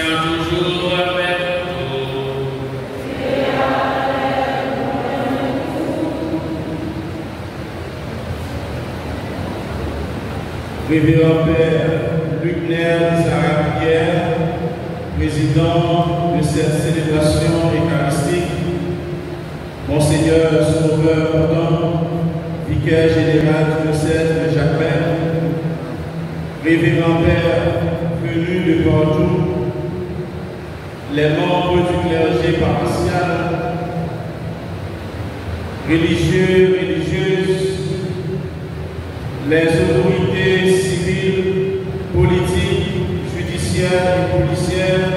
Seigneur toujours avec vous. Révérend Père Luc Nair Sarah Pierre, président de cette célébration eucharistique, Monseigneur Sauveur Pendant, vicaire général du diocèse de Jacmel, Révérend Père venu de partout, les membres du clergé paroissial, religieux, religieuses, les autorités civiles, politiques, judiciaires et policières,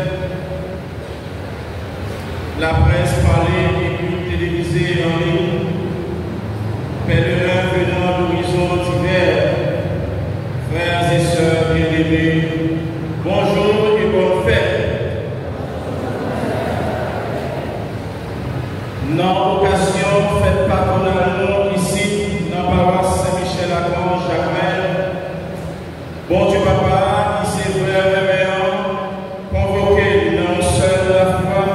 la presse parlée, écrite, télévisée et en ligne, pèlerins venant d'horizons divers, frères et sœurs bien-aimés, bonjour et bonne fête. Dans occasion faite patronale ici, dans la paroisse Saint-Michel-Archange, Jacmel, bon Dieu Papa, qui s'est vraiment convoqué dans seul la foi,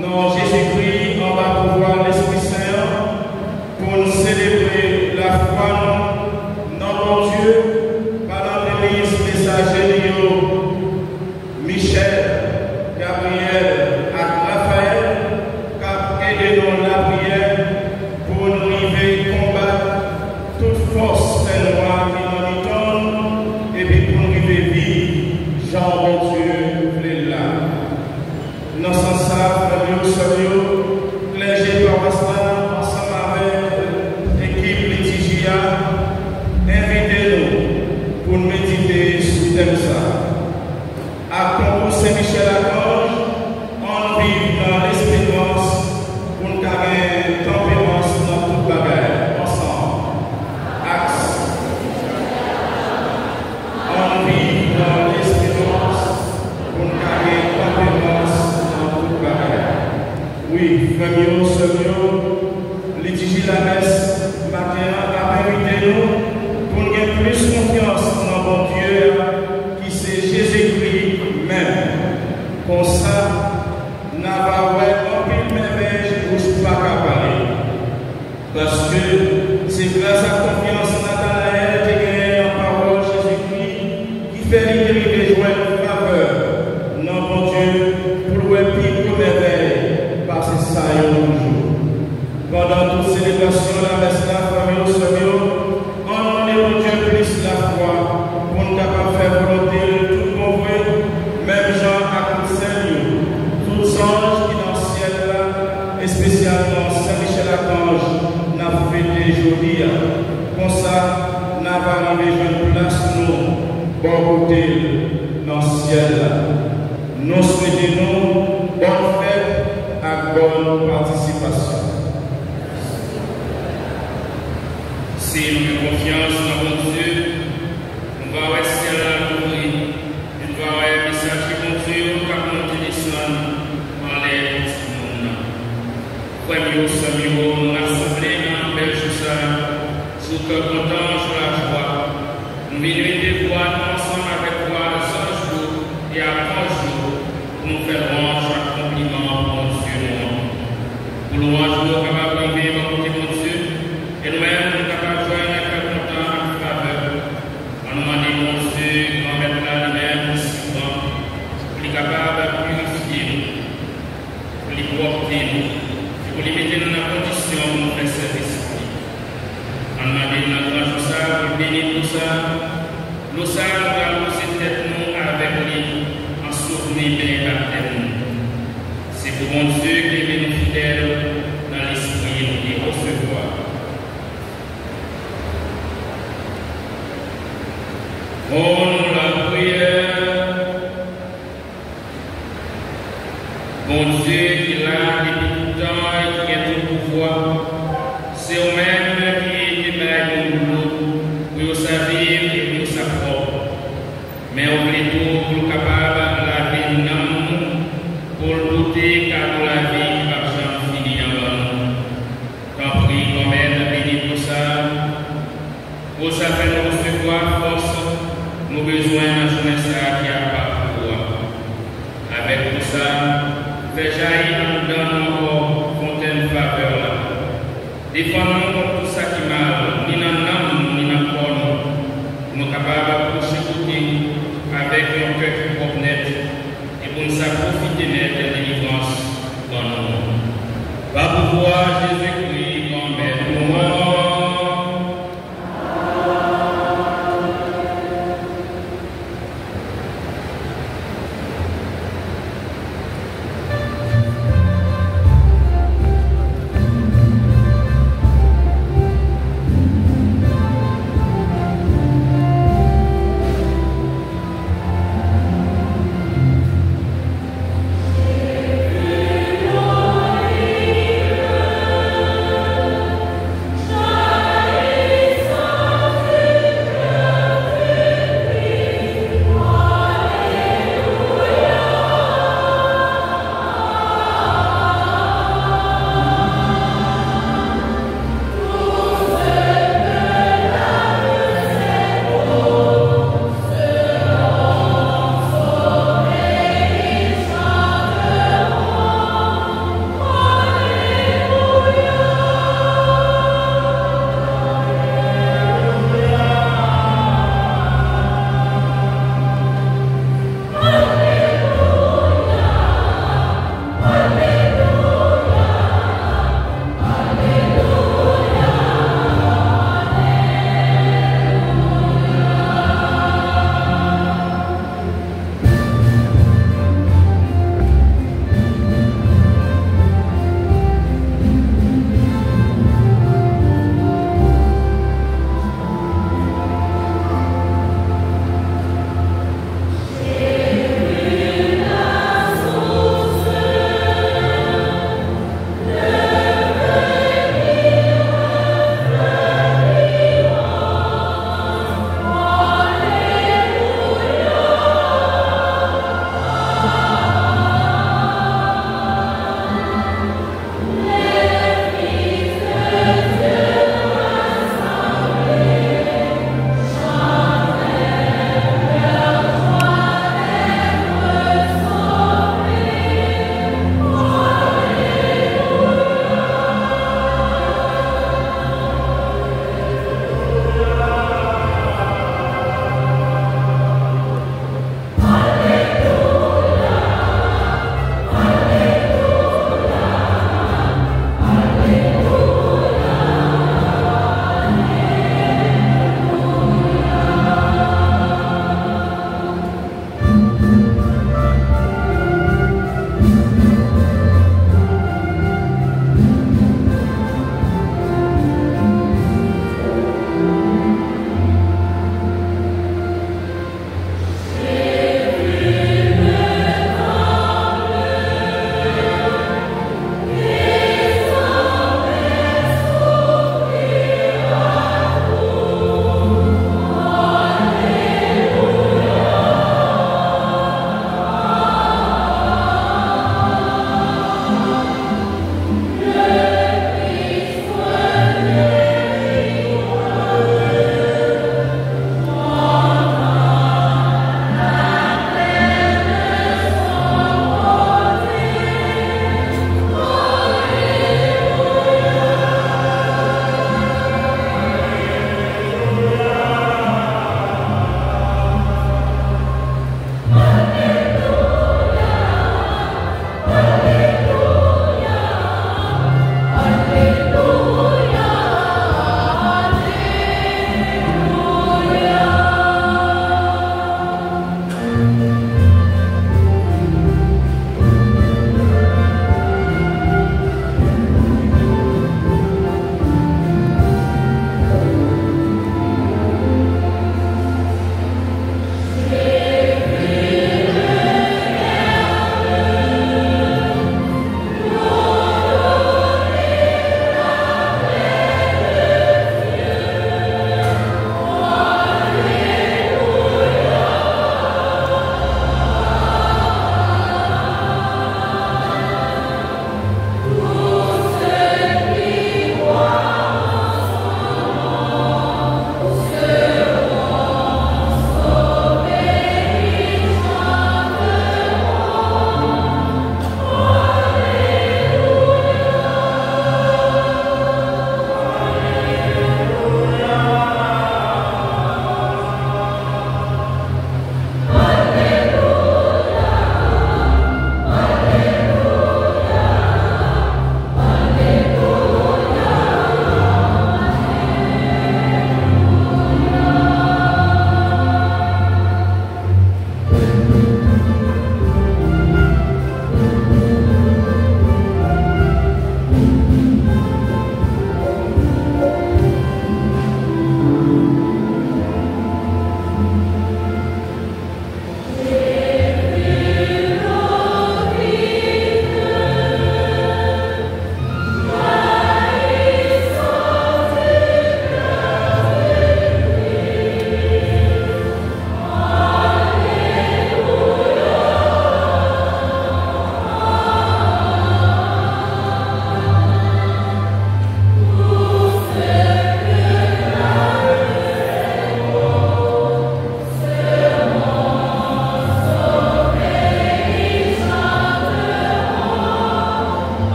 dans Jésus-Christ, on va pouvoir l'Esprit Saint pour nous célébrer la foi, dans mon Dieu, par l'Église messager de Michel, Gabriel, Raphaël, et dans la prière pour nous arriver à combattre toute force très noire qui nous donne et puis pour nous arriver vivre, Jean bon Dieu, voulez là. Dans ce sens, nous sommes clergé paroissial ensemble avec l'équipe Litigia, invitez-nous pour nous méditer sur le thème ça. À Concours Saint-Michel-Archange, on vit dans l'espérance. Pour gagner tempérance dans toute bagarre, ensemble. Axe. On vit dans l'espérance pour gagner tempérance dans toute bagarre. Oui, famille, sœurs, litigie la messe, matin, après-midi, pour gagner plus confiance dans mon Dieu, qui c'est Jésus-Christ même. Pour ça, n'a pas parce que c'est grâce à la confiance de Nathanaël qui gagne en parole Jésus-Christ qui fait l'idée de joindre faveur. Non, mon Dieu, pour le pire de merveille, parce que ça y est toujours. Pendant toute célébration, la messe, la famille, au sommet, on demande au Dieu plus la foi pour nous capables de faire volonté de tout convoi, même Jean à conseil, tous les anges qui dans le ciel là, et spécialement Saint-Michel-Archange. N'a fêté aujourd'hui, comme ça, n'a pas arrivé une place, nous, bon côté dans le ciel. Nous souhaitons bonne fête à bonne participation. Si nous avons confiance dans mon Dieu, nous allons rester là pour lui. Nous allons avoir un message de mon Dieu, nous allons monter descendre en l'air de tout le monde. Premier Samuel, nous l'assemblée. Sous que content, sur la joie, nous venons de voir ensemble avec toi le 100 jours et à 30 jours, nous ferons chaque compliment pour Dieu. Pour louange, nous sommes capables de vivre mon Dieu, et nous-mêmes, nous sommes capables de joindre avec content à faveur. On nous demande, mon Dieu, d'en mettre là lui-même souvent, pour les capables de purifier, pour les porter, pour les mettre dans la condition de nous faire service. On m'a dit notre grand ça, pour bénir tout ça. Nous savons que nous sommes avec lui en souvenir de baptême. C'est pour mon Dieu qui est nous fidèles dans l'esprit et recevoir. Oh, la prière. Mon Dieu qui est là depuis tout temps et qui a tout pouvoir, c'est au-même pour servir et pour sa propre. Mais on est tout capable de la vie pour douter car la vie par jamais fini en tant pis, quand même, béni pour ça. Pour ça, faire nous recevoir force, nous besoin de la jeunesse qui a pas pouvoir. tout ça, fait jaillir dans nous encore fontaine faveur là. Défends-nous contre tout ça qui mal, ni dans l'âme, ni dans le corps. Nous sommes capables de s'écouter avec un cœur qui propre net et pour nous profiter net de la délivrance dans nos mondes. Par pouvoir Jésus-Christ, mon Maître.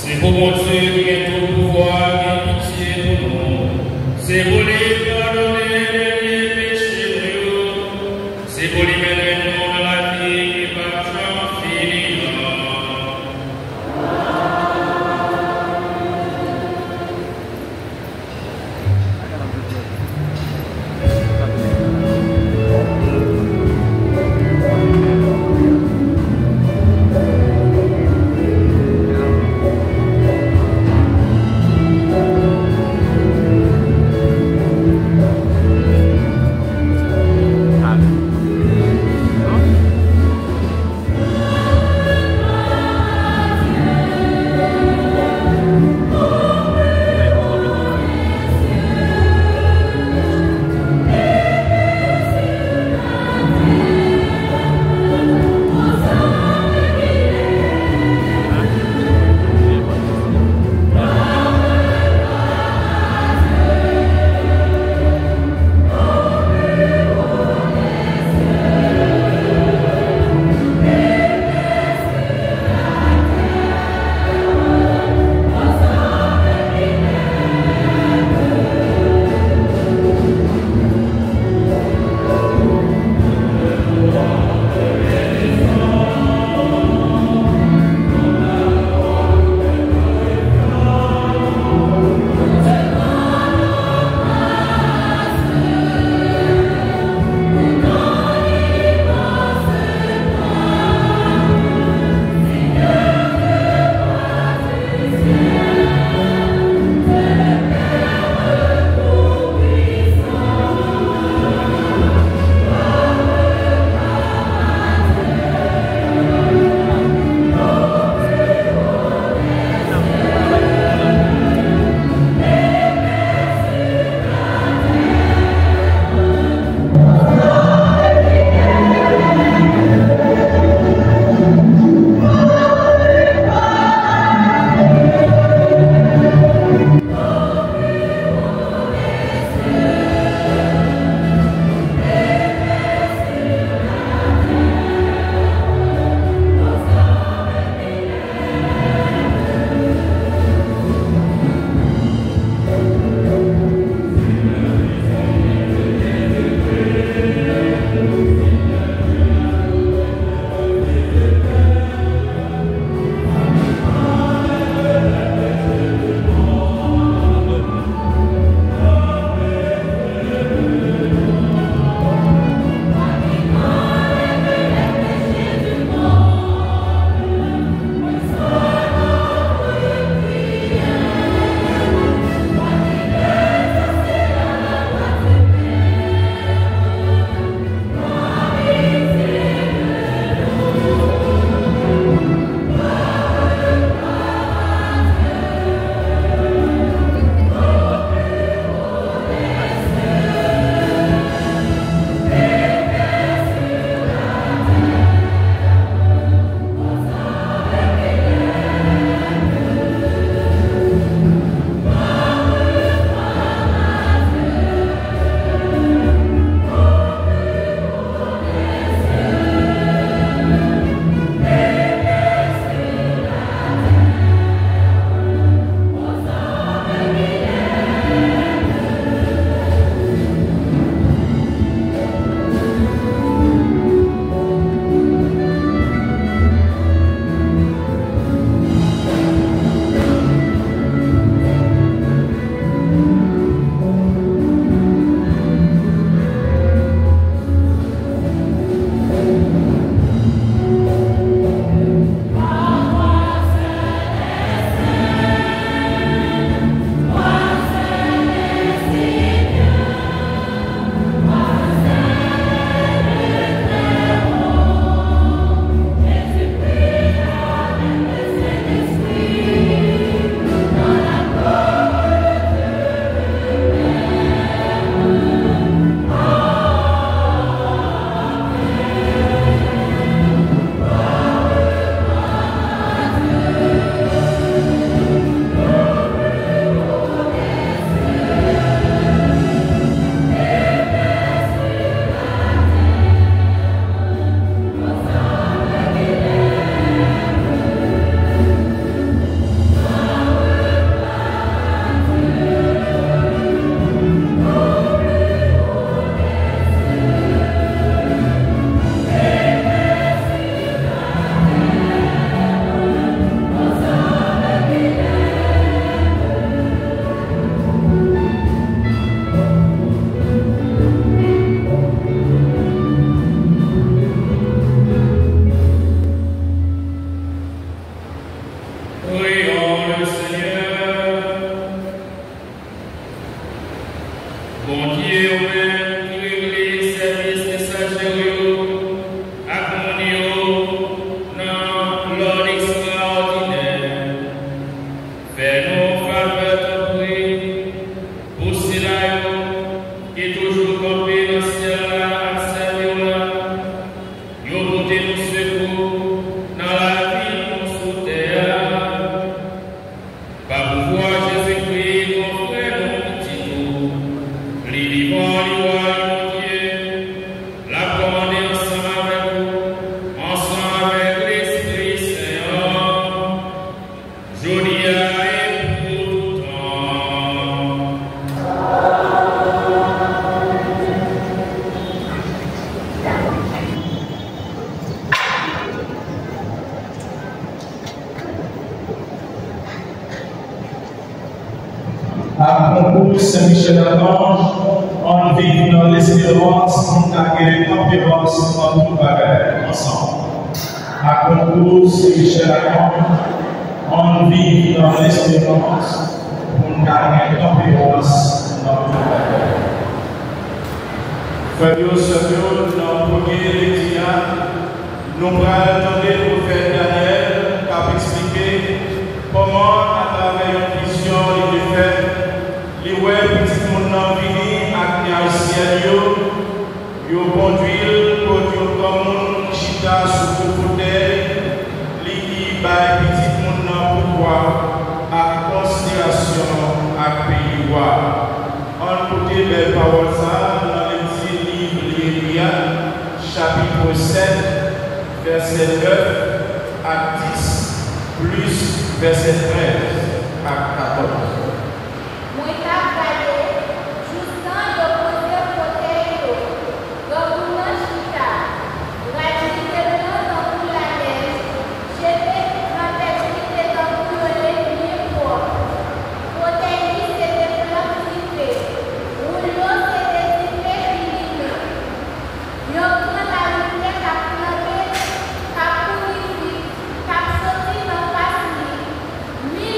C'est pour mon Dieu qui a tout pouvoir, qui a pitié pour nous. C'est pour les pardonner les péchés, c'est pour les mener nous dans la vie qui va jamais finir. À concours Saint-Michel-Archange, on vit dans l'espérance, on a gagné tempérance en tout bagage, ensemble. À concours Saint-Michel-Archange, on vit dans l'espérance, on a gagné tempérance en tout bagage. Fabio Sabio, dans le premier lecture, nous allons attendre le prophète Daniel qui a expliqué comment, à travers une vision, il est fait, les petit monde n'a venu à ciel, il conduit comme chita sous le fauteuil, il petit monde n'a pouvoir à considération à pays. En côté belle parole ça, dans le livre Léria, chapitre 7, verset 9 à 10, plus verset 13 à 14. Mi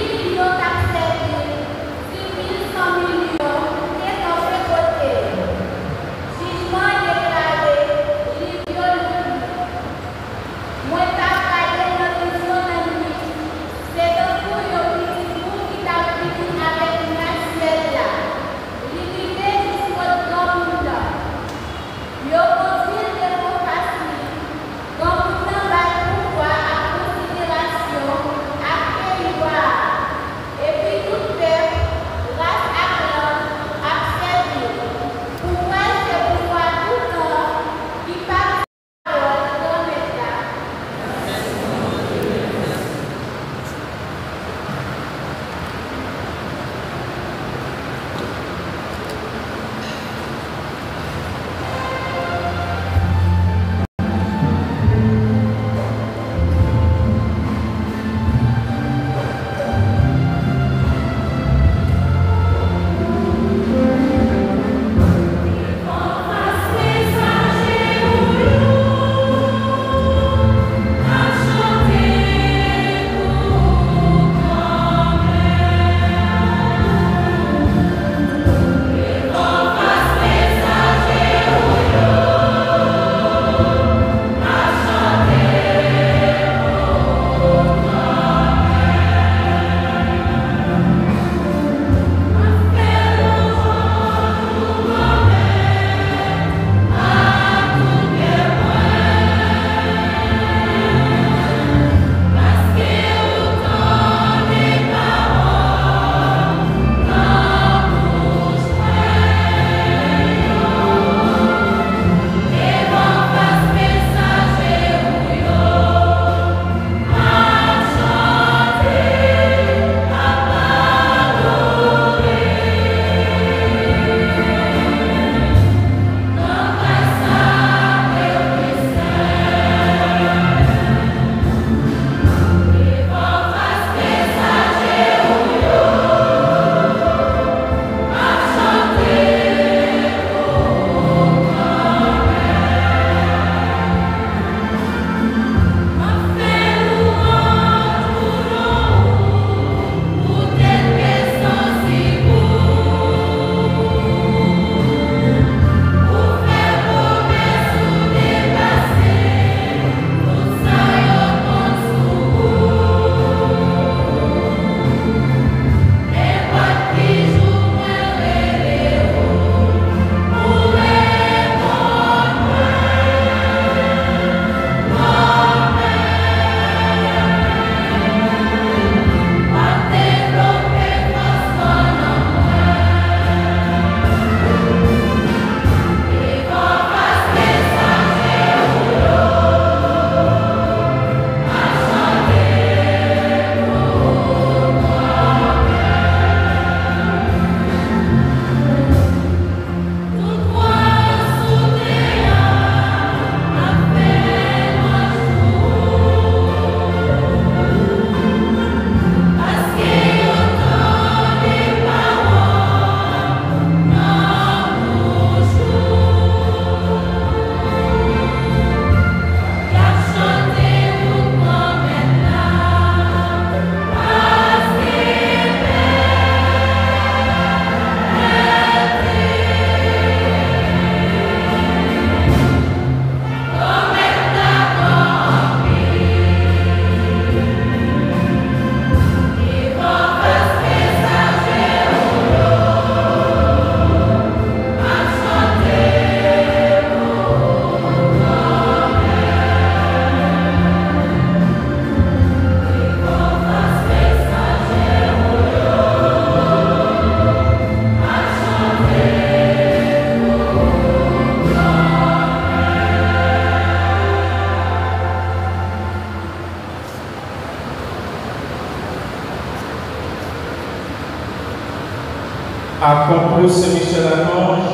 À Concours Saint-Michel-Archange,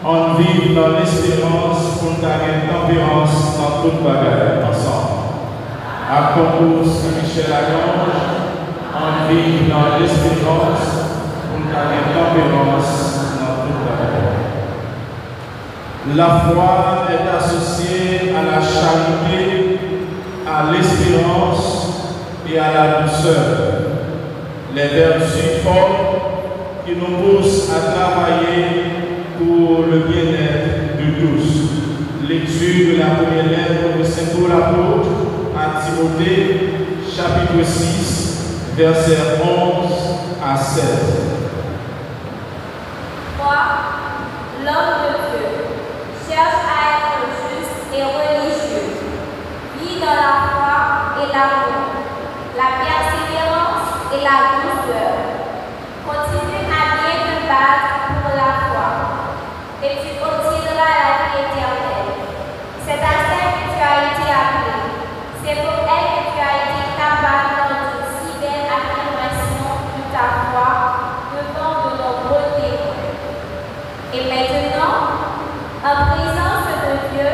on vit dans l'espérance pour gagner tempérance dans toute bagarre ensemble. À Concours Saint-Michel-Archange, on vit dans l'espérance pour gagner tempérance dans toute bagarre. La foi est associée à la charité, à l'espérance et à la douceur. Les vertus fortes qui nous poussent à travailler pour le bien-être de tous. Lecture de la première lettre de Saint Paul apôtre à Timothée, chapitre 6, versets 11 à 16. Moi, l'homme de Dieu, cherche à être juste et religieux, vit dans la foi et l'amour, la persévérance et la douceur. Continue à bien te battre pour la foi, et tu obtiendras la vie éternelle. C'est à celle que tu as été appelé. C'est pour elle que tu as été capable d'une si belle affirmation de ta foi devant de nombreux témoins. Et maintenant, en présence de Dieu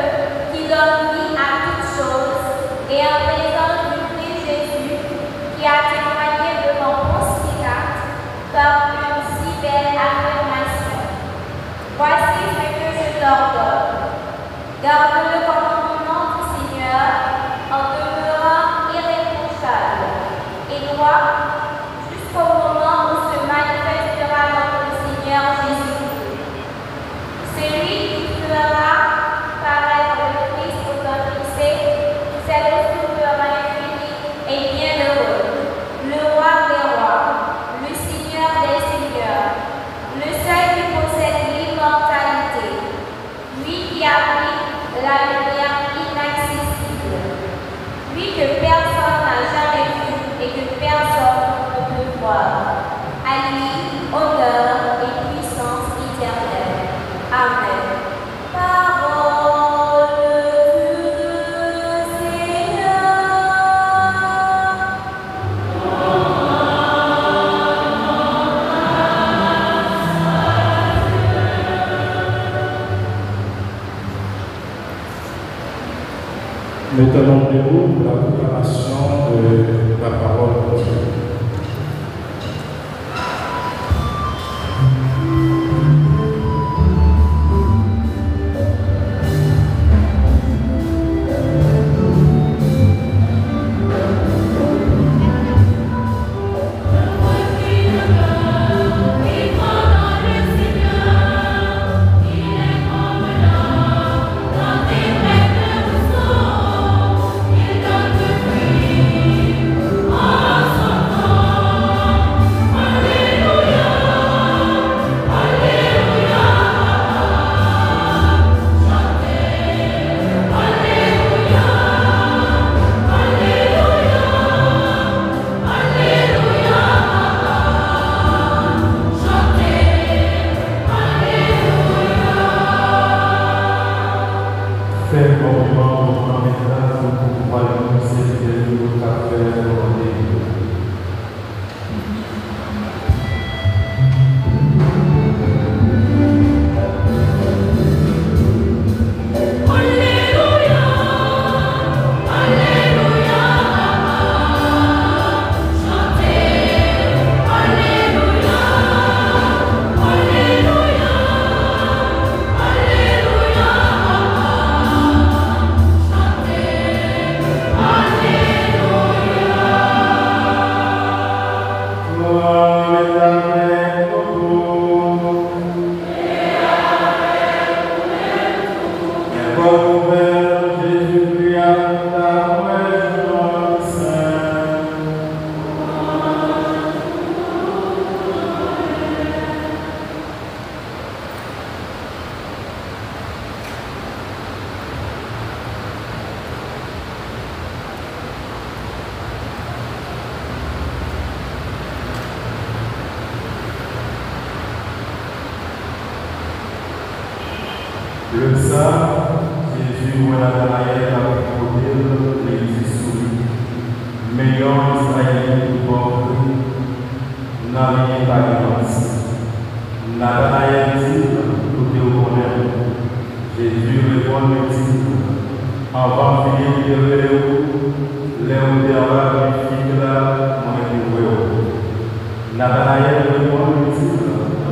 qui donne vie à toutes choses, et en présence du Christ Jésus qui a témoigné devant Ponce Pilate par une si belle affirmation. Voici ce que je t'ordonne. Garde le commandement du Seigneur en demeurant irréprochable et droit jusqu'au moment où se manifestera notre Seigneur Jésus-Christ. Celui qui fera paraître le Christ authenticé, c'est le souverain infini et bienheureux, le roi des rois, le Seigneur des seigneurs, le seul qui possède l'immortalité, lui qui a pris la lumière inaccessible, lui que personne n'a jamais vu et que personne ne peut voir. À lui, honneur et puissance éternelle. Amen. Parole du Seigneur. Mettons debout pour la proclamation de la parole de Dieu. Le saint Jésus, où la derrière la crocodile, l'Église sourit. Meilleur Israël tout porte, n'a rien d'alliance. Nathanaël dit, tout est au connaître. Jésus répond, dit, en va finir de révéler les odeurs du fils là, mon époux. Nathanaël répond, dit,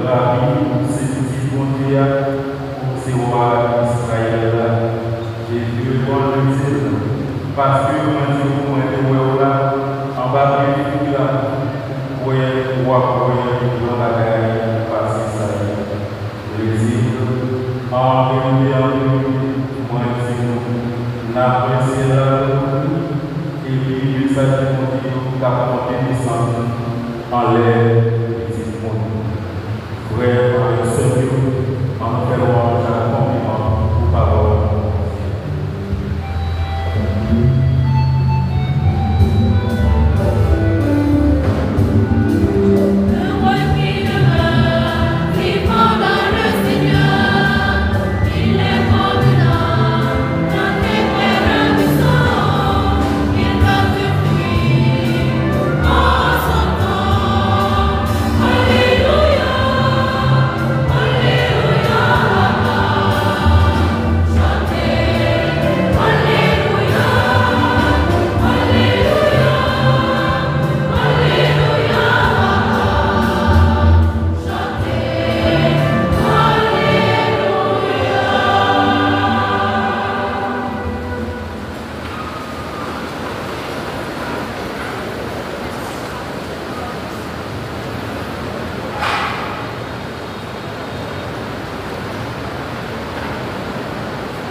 Rabbi, c'est petit bon Dieu, c'est roi Israël. Jésus répond, dit, parce que mon Dieu, là, en bas du fils là, pour dans la guerre, parce que ça y est. En vérité, moi, je n'a apprécié et puis du salut de Dieu qui a porté descendre en l'air petit monde. Frère, avec ce Dieu, en fait, un compliment pour parole.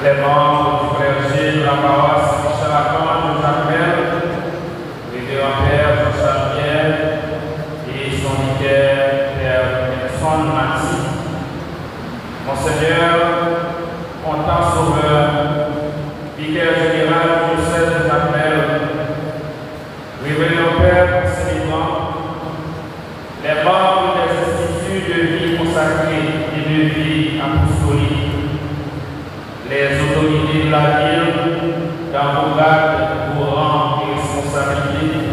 Les membres du clergé de la paroisse Saint-Michel-Archange de Jacmel, révérend Père Jean-Charles Pierre et son vicaire Père Nelson Mathieu. Monseigneur, Pontant Sauveur, vicaire général du diocèse de Jacmel, révérend Père Saint-Michel, les membres des instituts de vie consacrée et de vie apostolique, les autorités de la ville, dans vos grades, vos rangs et responsabilités,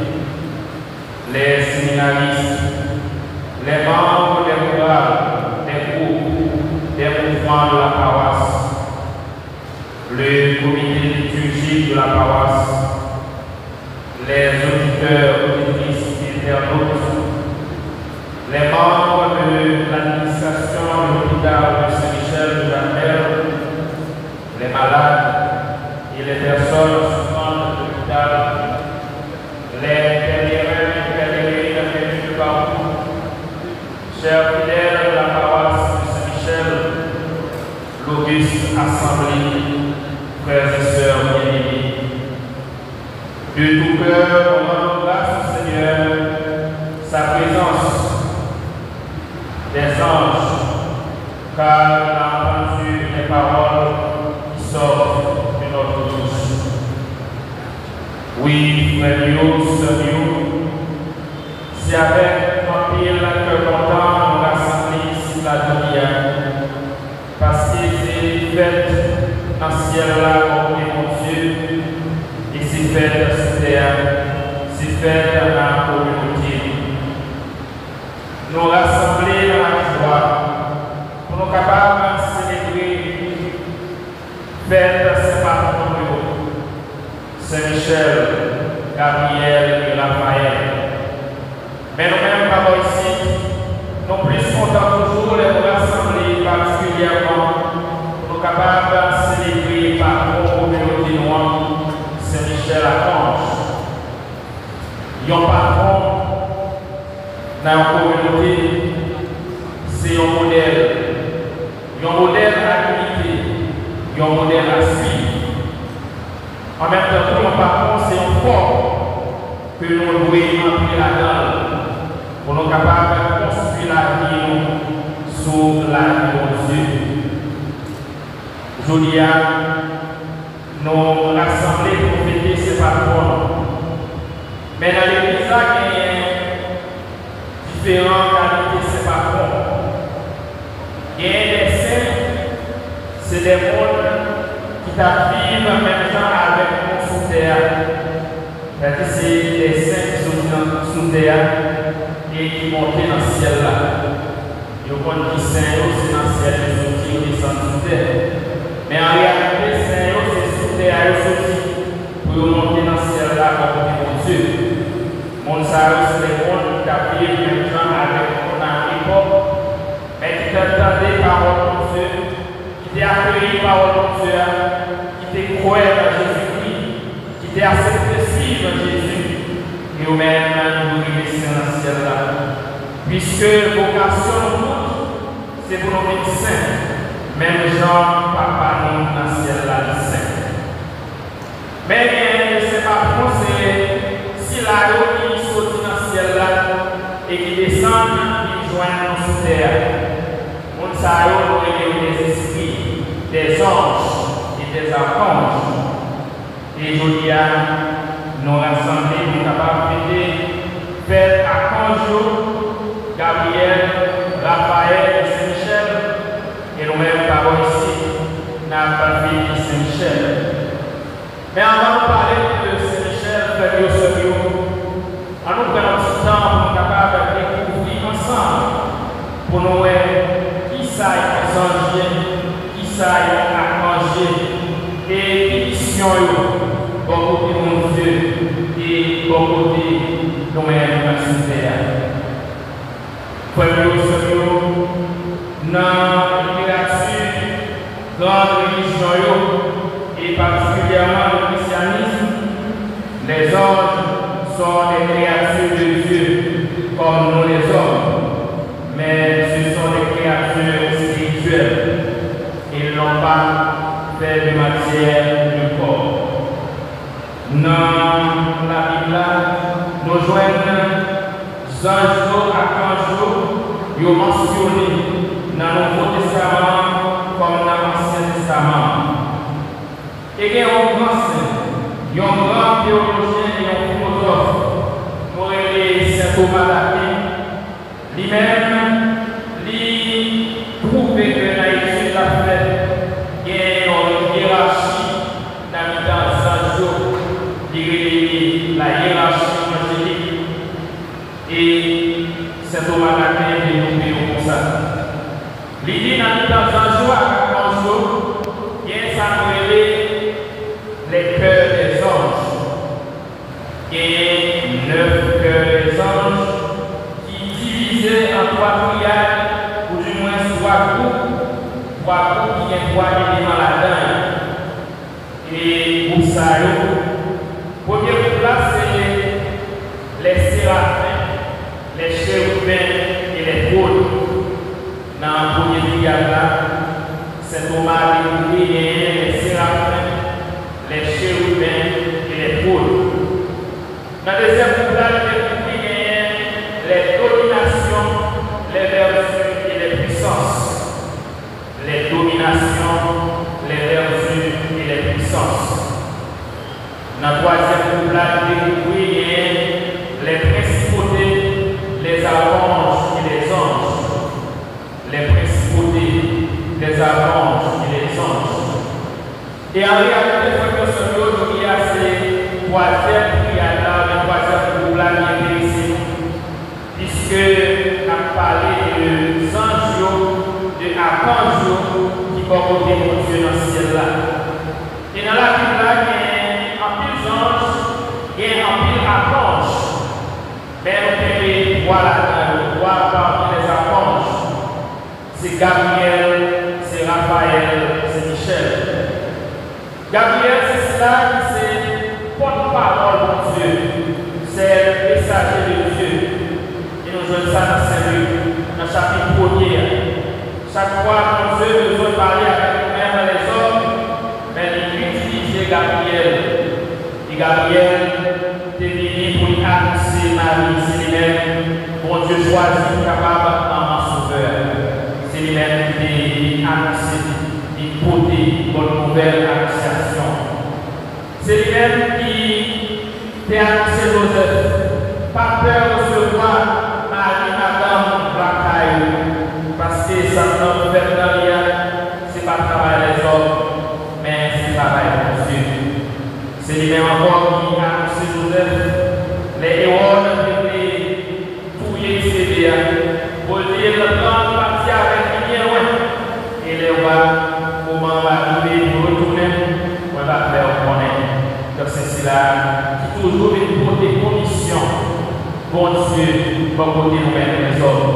les séminaristes, les membres des chorales, des groupes, des mouvements de la paroisse, le comité liturgique de la paroisse, les auditeurs, auditrices et internautes, les membres de l'administration de l'hôpital de Saint-Michel de Jacmel, les malades et les personnes souffrant de l'hôpital, les pèlerins et pèlerines venus de partout, chers fidèles de la paroisse de Saint-Michel, l'auguste assemblée, frères et sœurs bien-aimés, de tout cœur, on rend grâce au Seigneur, sa présence, des anges, car il a entendu les paroles sortent de notre bouche. Oui, frère sœur, si avec un pile que content nous rassemblons ici la demi-heure, parce que c'est fait dans le ciel là, mon Dieu, et c'est fait dans cette terre, c'est fait dans la communauté. Nous rassembler dans la joie, pour nous capables de célébrer fête Saint-Bartholomew, Saint-Michel, Gabriel et Raphaël. Mais nous-mêmes, par ici, nous plus contents toujours les rassembler particulièrement pour nous capables de célébrer par nos communautés noires Saint-Michel-Archange. Yon patron dans la communauté, c'est un modèle. Un modèle à imiter. Il y a un modèle à suivre. En même temps, pour patron, c'est un fort que nous devons remplir là-dedans pour nous capables de construire la vie sur la vie de Dieu. Aujourd'hui, nous rassemblés pour fêter ces patrons. Mais dans l'église, il y a différentes qualités de ces patrons. Il y a des saints. C'est des mondes qui vivent en même temps avec nous sous terre. C'est-à-dire c'est des saints qui sont sous terre et qui montent dans le ciel là. Yo connais qui saint, c'est dans le ciel, ils sont tirés sous terre. Mais en réalité, saint, c'est sous terre, ils sont pour monter dans le ciel là, comme mon Dieu. Mon salut, c'est le monde qui a pris même temps avec mon époque, mais qui t'a entendu parole de Dieu, qui t'a accueilli parole de Dieu, qui t'a cru à Jésus-Christ, qui t'a accepté suivre Jésus, et vous-même, vous remettez dans le ciel là. Puisque vocation, c'est pour nos médecins, même Jean, papa, nous, dans le ciel là, le saint. Mais c'est pas pour c'est si la qui saute dans le ciel là et qui descend, qui joignent nous sous terre. On sait des esprits, des anges et des archanges. Et je dis à nous rassembler pour capables de faire archange, Gabriel, Raphaël et Saint-Michel. Et nous-mêmes, par ici, n'a pas fait Saint-Michel. Mais avant de parler de Saint-Michel, frère et sœurs, on nous prend un petit temps pour nous capables de découvrir ensemble, pour nous voir qui ça est ange, qui ça est archange, et qui mission est bon côté de mon Dieu et bon côté de nous-mêmes dans cette terre. Frère et sœurs, dans la littérature, grande religion, et particulièrement le christianisme, les anges sont des créatures de Dieu, comme nous les hommes, mais ce sont des créatures spirituelles. Ils n'ont pas fait de matière de corps. Dans la Bible, nous joignons anges, archanges, ils sont mentionnés dans le Nouveau Testament comme dans l'Ancien Testament. Et il y a un grand saint, il y a un grand théologien et un philosophe, pour Saint Thomas d'Aquin, lui-même, lui trouve que dans l'étude de la fête, il y a une hiérarchie dans les anges, la hiérarchie angélique. Et Saint Thomas d'Aquin est développé comme ça. L'idée dans les anges, il y a ça les cœurs des anges. Et 9 cœurs des anges qui divisaient en 3 triades, ou du moins 3 groupes qui ont 3 éléments là-dedans. Et pour ça, le premier groupe là, c'est les séraphins, les chérubins et les trônes. Dans le premier triade là, c'est Thomas a découvert les séraphins, les chérubins et les trônes. Dans le deuxième groupe là, il y a les dominations, les vertus et les puissances. Les dominations, les vertus et les puissances. Dans le troisième groupe là, il y a les principautés, les archanges et les anges. Les principautés, les archanges et les anges. Et en réalité, aujourd'hui, il y a ces troisième triades, le troisième groupe là qui est intéressé, puisque on a parlé de anges, de archanges qui vont côté de Dieu dans le ciel là. Et dans la Bible là, il y a un pile anges, il y a un pile archanges. Mais on peut voir parmi les archanges. C'est Gabriel, c'est Raphaël, c'est Michel. Gabriel, c'est cela qui c'est porte-parole de Dieu. C'est le messager de Dieu. Et nous jouons ça dans Saint-Luc, dans le chapitre 1er. Chaque fois que Dieu veut parler avec nous-mêmes les hommes, mais il utilise Gabriel. Et Gabriel est venu pour annoncer Marie, c'est lui-même, bon Dieu choisi, capable en sauveur. C'est lui-même qui a annoncé, qui porté bonne nouvelle annonciation. C'est lui-même qui a annoncé Joseph. Pas peur de recevoir Marie, Madame, Blacaille, parce que ça ne fait rien, ce n'est pas le travail des hommes, mais c'est le travail de Dieu. C'est lui-même encore qui a annoncé Joseph. Les héros ont été touillés, pour dire le grand bon côté nous-mêmes les hommes.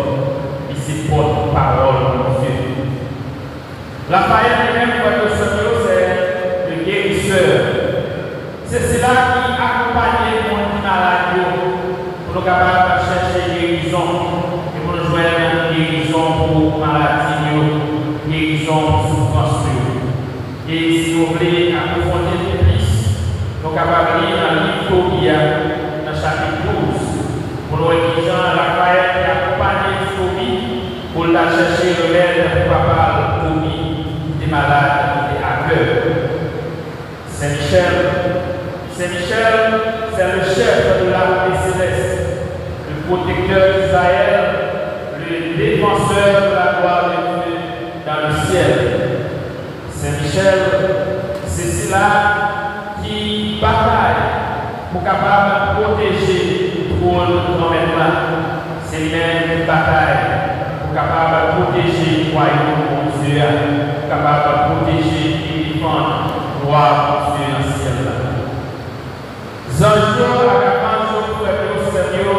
Ici, porte-parole, mon Dieu. Raphaël lui-même, c'est le guérisseur. C'est cela qui accompagne mon malade pour nous capables de chercher guérison et pour nous joindre guérison pour maladie, guérison pour souffrance. Et si vous voulez approfondir plus, nous sommes capables de lire dans le livre Tobia, dans le chapitre 12, pour nous exigeant Raphaël qui accompagne Tobie pour la chercher le remède pour papa Tobie des malades et à cœur. Saint-Michel, c'est le chef de l'armée céleste, le protecteur d'Israël, le défenseur de la gloire de Dieu dans le ciel. Saint-Michel, c'est cela qui bataille pour capable de protéger le trône de grand-mère. C'est lui-même qui bataille pour capable de protéger le royaume de Dieu, pour capable de protéger et défendre le roi de Dieu dans le ciel. Zanjo à la manche au Seigneur,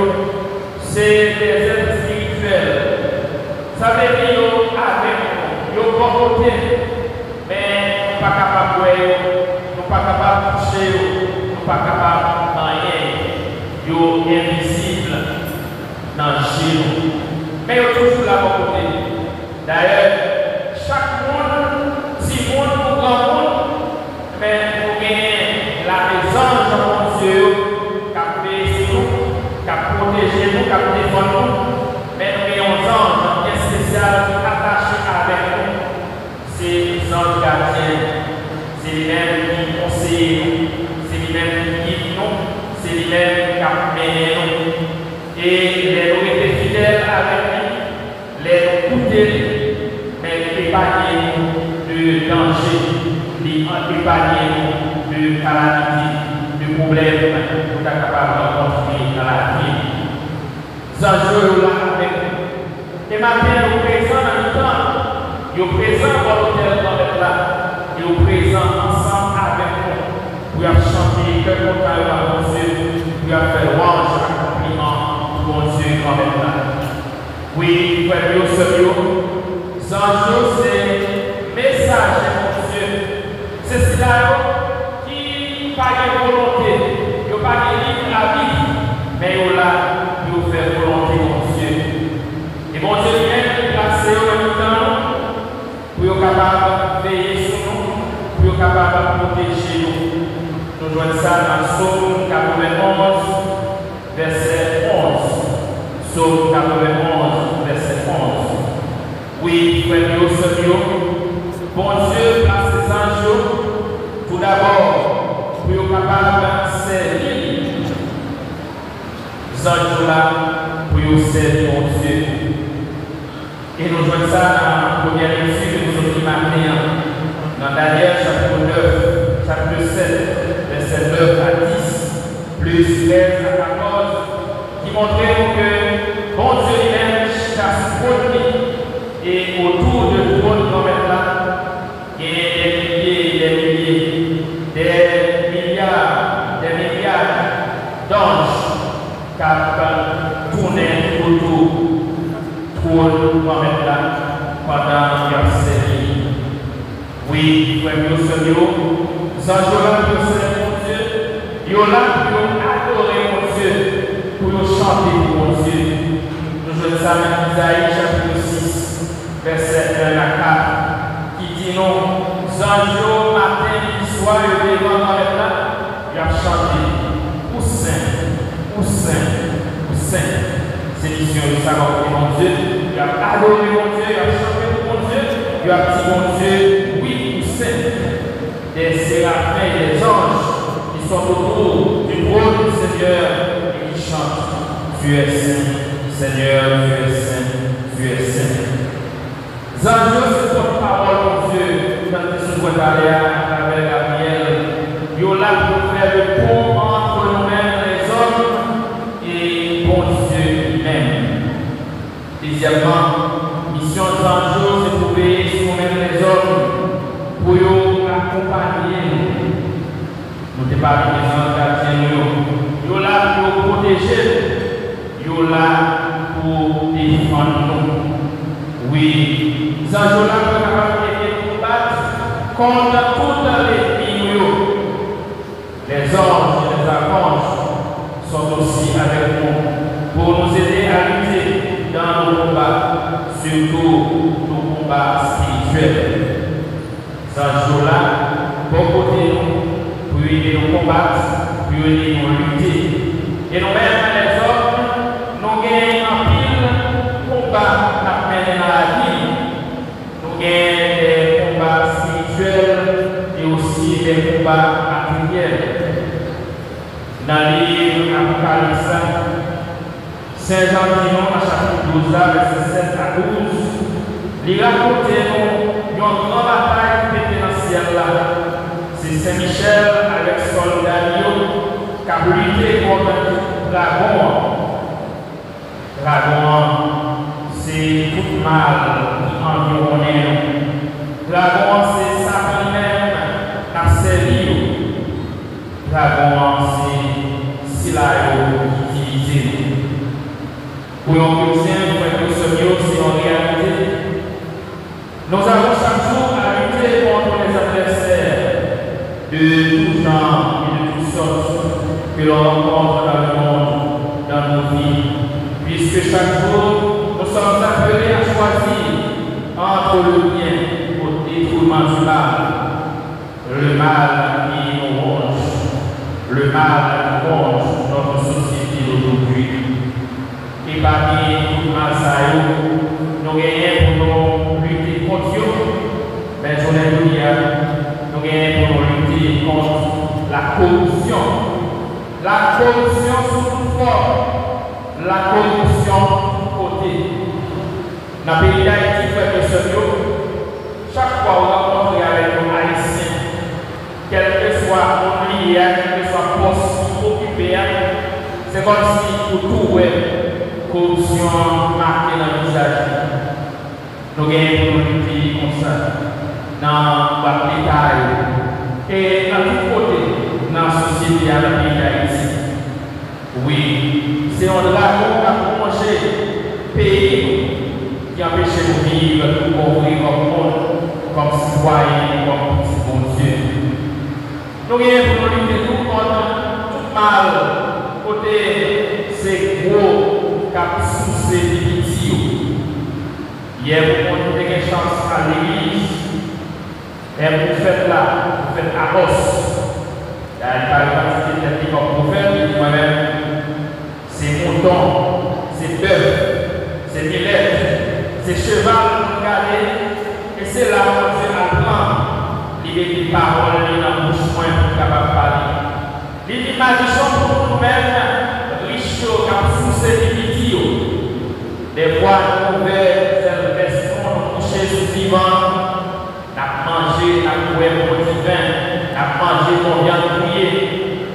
c'est des êtres spirituels. Ça veut dire avec nous, bon côté, mais nous ne sommes pas capables de voir, nous ne sommes pas capables de toucher, nous ne sommes pas capables de rien. Ils sont invisibles dans le ciel. Mais ils sont toujours là bon côté. D'ailleurs, chaque monde, si monde ou grand monde, mais nous gagnons la présence de mon Dieu qui a fait sur nous, qui a protégé nous, qui a défendu nous. Mais nous gagnons un ange bien spécial attaché avec nous. C'est ange gardien. C'est lui-même qui conseille nous. C'est lui-même qui guide nous. C'est lui-même qui a mené nous. Et les nous étaient fidèles avec lui, les nous coûter, mais épargner nous de danger, épargner nous de calamité, de problèmes pour être capable de rencontrer dans la vie. Zanjo là avec nous. Et maintenant, nous présents dans le temps, nous présents volontairement avec là, nous présents ensemble avec nous pour chanter que nous avons à Dieu, pour faire louange, accomplissement pour mon Dieu quand même là. Oui, frère Yosef, Zanjo c'est message de mon Dieu. C'est cela qui n'a pas de volonté, qui n'a pas de libre à vie, mais il là, il fait volonté de mon Dieu. Et mon Dieu lui-même est placé au même temps pour être capable de veiller sur nous, pour être capable de protéger nous. Nous jouons ça dans Psaume 91, verset 11. Psaume 91, verset 11. Oui, frère Yosef, bon Dieu place ses anges tout d'abord pour être capable de servir. Les anges là pour servir mon Dieu. Et nous jouons ça dans la première lecture que nous avons fait matin, dans Daniel chapitre 9, chapitre 7, verset 9 à 10, plus 13 à 14, qui montrait que bon Dieu lui-même chasse produit et autour de trône de là, il y a des milliards d'anges qui tournent autour trône de là pendant qu'il y a servi. Oui, frère Yosef, les anges là pour servir mon Dieu, ils sont là pour adorer mon Dieu, pour chanter pour mon Dieu. Nous jouons ça dans Isaïe chapitre 6, verset 1 à 4, qui dit non, anges matin, midi, soir, et devant dans les plats, il a chanté, ou saint, ou saint, ou saint. C'est l'édition du savoir de mon Dieu, il a adoré mon Dieu, il a chanté pour mon Dieu, il a dit mon Dieu, oui, ou saint. Des séraphins et des anges qui sont autour du trône du Seigneur et qui chantent, tu es saint, Seigneur, tu es saint, tu es saint. Zanjo, c'est ton parole, mon Dieu, quand tu se vois d'aller à travers Gabriel. Il est là pour faire le pont entre nous-mêmes, les hommes, et bon Dieu lui-même. Deuxièmement, mission de Zanjo, c'est pour veiller sur nous-mêmes, les hommes, pour nous accompagner. Nous ne sommes pas des gens gardiens, nous. Il est là pour nous protéger. Il est là pour défendre nous. Oui, nous avons de combattre contre toutes les ennemis. Les anges et les archanges sont aussi avec nous pour nous aider à lutter dans nos combats, surtout nos combats spirituels. Ces jours-là, pour côté nous, pour aider nous combattre, pour aider nous lutter. Et nous-mêmes, les hommes, nous gagnons en pile combat à mener dans la vie. Nous gagnons des combats spirituels et aussi des combats matériels. Dans le livre Apocalypse, Saint Jean dit dans le chapitre 12, verset 7 à 12, il raconte nous une grande bataille qui était dans le ciel là. C'est Saint-Michel avec soldat qui a lutté contre le dragon. Dragon, c'est tout mal qui environne nous. Dragon, c'est Satan lui-même qui a servi. Dragon, c'est Silayo qui utilise. Pour un chrétien, pour un c'est en réalité. Nous avons chaque jour à lutter contre les adversaires de tout genre et de toutes sortes que l'on rencontre dans le monde, dans nos vies. Puisque chaque jour, nous sommes appelés à choisir entre le bien et le détruisement du mal. Le mal qui nous ronge. Le mal qui ronge notre société d'aujourd'hui. Et parmi tout mal, nous gagnons pour nous lutter contre Dieu. Mais je l'ai dit, nous gagnons pour nous lutter contre la corruption. La corruption sous toute forme. La corruption côté. Dans le pays d'Haïti, frère et sœurs, chaque fois on rencontre avec nos Haïtiens, quel que soit mon lié, quel que soit le poste occupé, c'est comme si pour tout, corruption marquée dans le visage. Nous gagnons pour nous lutter comme ça, dans le détail, et dans tous côtés, dans la société à la pays d'Haïti. Oui, c'est un dragon qui a mangé le pays qui empêche de vivre pour ouvrir comme monde, comme citoyen, comme petit bon Dieu. Nous gagnons pour nous lutter contre tout mal, côté c'est gros qui a soufflé des petits. Hier, vous avez une chance à l'église, et vous faites là, vous faites Amos. Il y a une partie qui est comme prophète, il dit moi-même, c'est mouton, c'est bœuf, c'est millette, c'est cheval pour regarder, et c'est là où Dieu apprend. Il y a des paroles dans la bouche pour être capable de parler. Il dit maldition pour nous-mêmes, riches qui ont poussé des vidéos. Des fois, nous ouverts, des restons, nous coucher sous le divan, nous manger, nous boire pour divin, nous manger pour viande bouillée,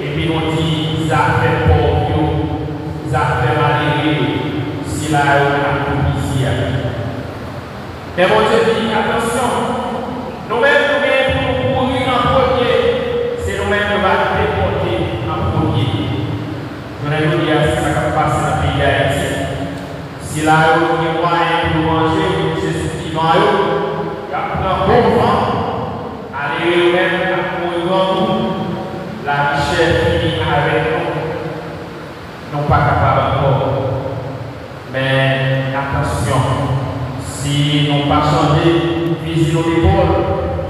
et puis nous dit, ça fait pauvre, ça fait malheureux, si là, on a tout ici. Mais mon Dieu dit, attention, nous-mêmes, nous pour mourir en premier, c'est nous-mêmes qui va déporter en premier. Je vais vous dire, c'est ça qui passe dans le pays d'Haïti. Si là, il y a des moyens pour manger, c'est ce qui va il y a un bon vent, allez même à nous, la richesse finit avec nous, non pas capable encore. Mais attention, si nous pas changé, viser nos épaules,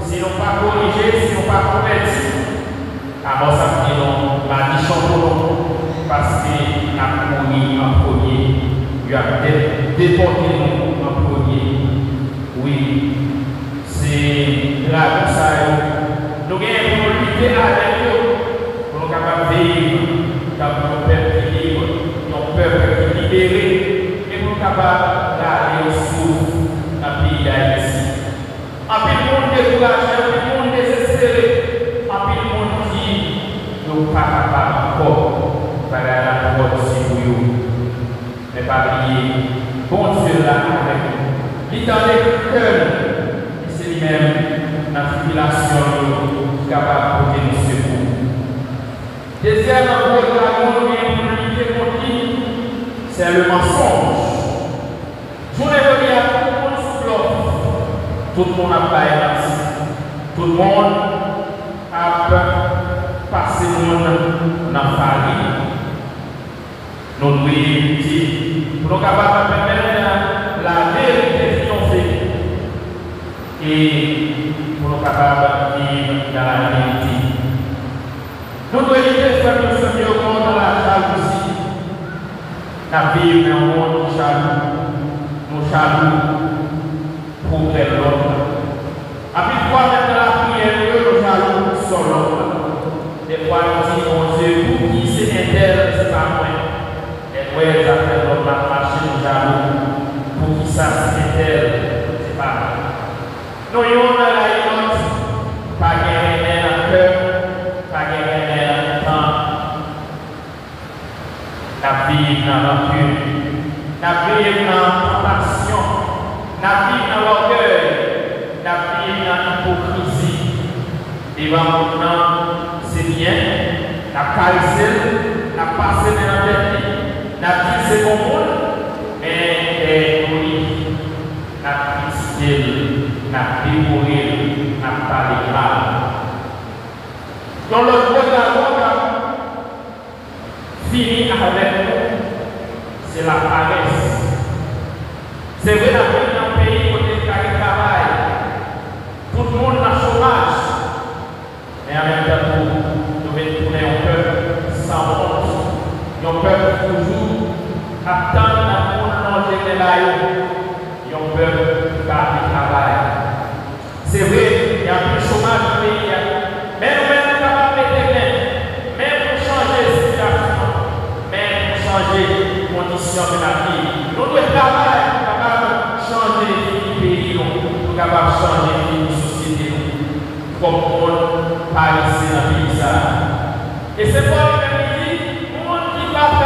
si nous pas corrigé, si nous pas converti, alors ça fait maldition pour nous, parce qu'il a mouru en premier. Il a déporté nous en premier. Oui, c'est là comme ça. Nous gagnons pour lutter avec eux, pour nous capables de vivre dans un peuple libre, dans un peuple libéré, et pour nous capables d'aller au souffle dans le pays d'Haïti. En plus, le monde découragé, le monde désespéré, en plus, le monde dit nous ne sommes pas capables encore de faire la parole si vous. Mais pas oublier, bon Dieu là avec nous. Il dans les cœurs, et c'est lui-même, la tribulation, capable de porter nos secours. Deuxième gros dragon qui est pour lutter contre lui, c'est le mensonge. tout le monde a parlé merci. Tout le monde a passé dans la famille. Nous devons dire, pour nous capables de permettre la vérité triompher et pour nous capables de vivre dans la vérité. Nous devons éviter de faire le Seigneur dans la jalousie. Nous vivons dans un monde jaloux. Nous jaloux pour faire l'autre. Après fois, dans la prière, nous jaloux sur l'autre. Des fois, nous disons, mon Dieu, pour qui c'est intéressé par moi? Et ouais, ça fait l'autre marcher nous jaloux. Pour qui ça c'est c'est pas. Nous avons la honte, pas gagner dans le cœur, pas gagner dans le temps. La vie dans l'aventure, la vie dans la passion, la vie dans l'orgueil, la vie dans l'hypocrisie. Et maintenant, c'est bien, la caressée, la passer dans la tête. La vie c'est bon monde, mais oui, la critiquer, la dévorer, la parler mal. Dans le droit d'abord, fini avec nous, c'est la paresse. C'est vrai, la vie dans le pays où il y a un travail, tout le monde a chômage, mais en même temps, nous devons tourner un peuple sans honte. Yon peuple toujours attend la monde manger de l'ail. Yon peuple garde le travail. C'est vrai, il y a plus de chômage dans le pays. Mais nous-mêmes, nous sommes capables de mettre même pour changer la situation, même pour changer les conditions de la vie. Nous devons travailler pour capable changer le pays, pour capable changer la société. Comme on parle ici dans le pays. Et c'est pour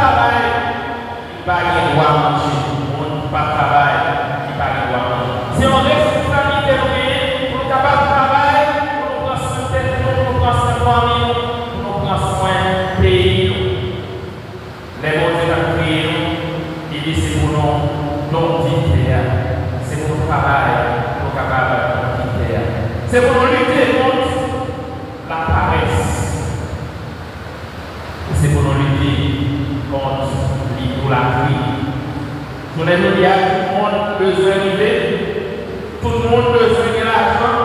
travail, il va y avoir manger. On ne pas travailler, il va y avoir manger. C'est une responsabilité pour nous capables de travailler, pour nous prendre soin de tête, pour nous prendre soin de famille, pour nous prendre soin du pays. Les bons Dieu ont créé nous, il dit c'est pour nous, non quitter. C'est pour nous travailler, pour nous capables de quitter. C'est pour nous lutter contre la paresse. C'est pour nous lutter contre l'idolâtrie. Nous avons dit à tout le monde besoin d'idées, tout le monde besoin de l'argent,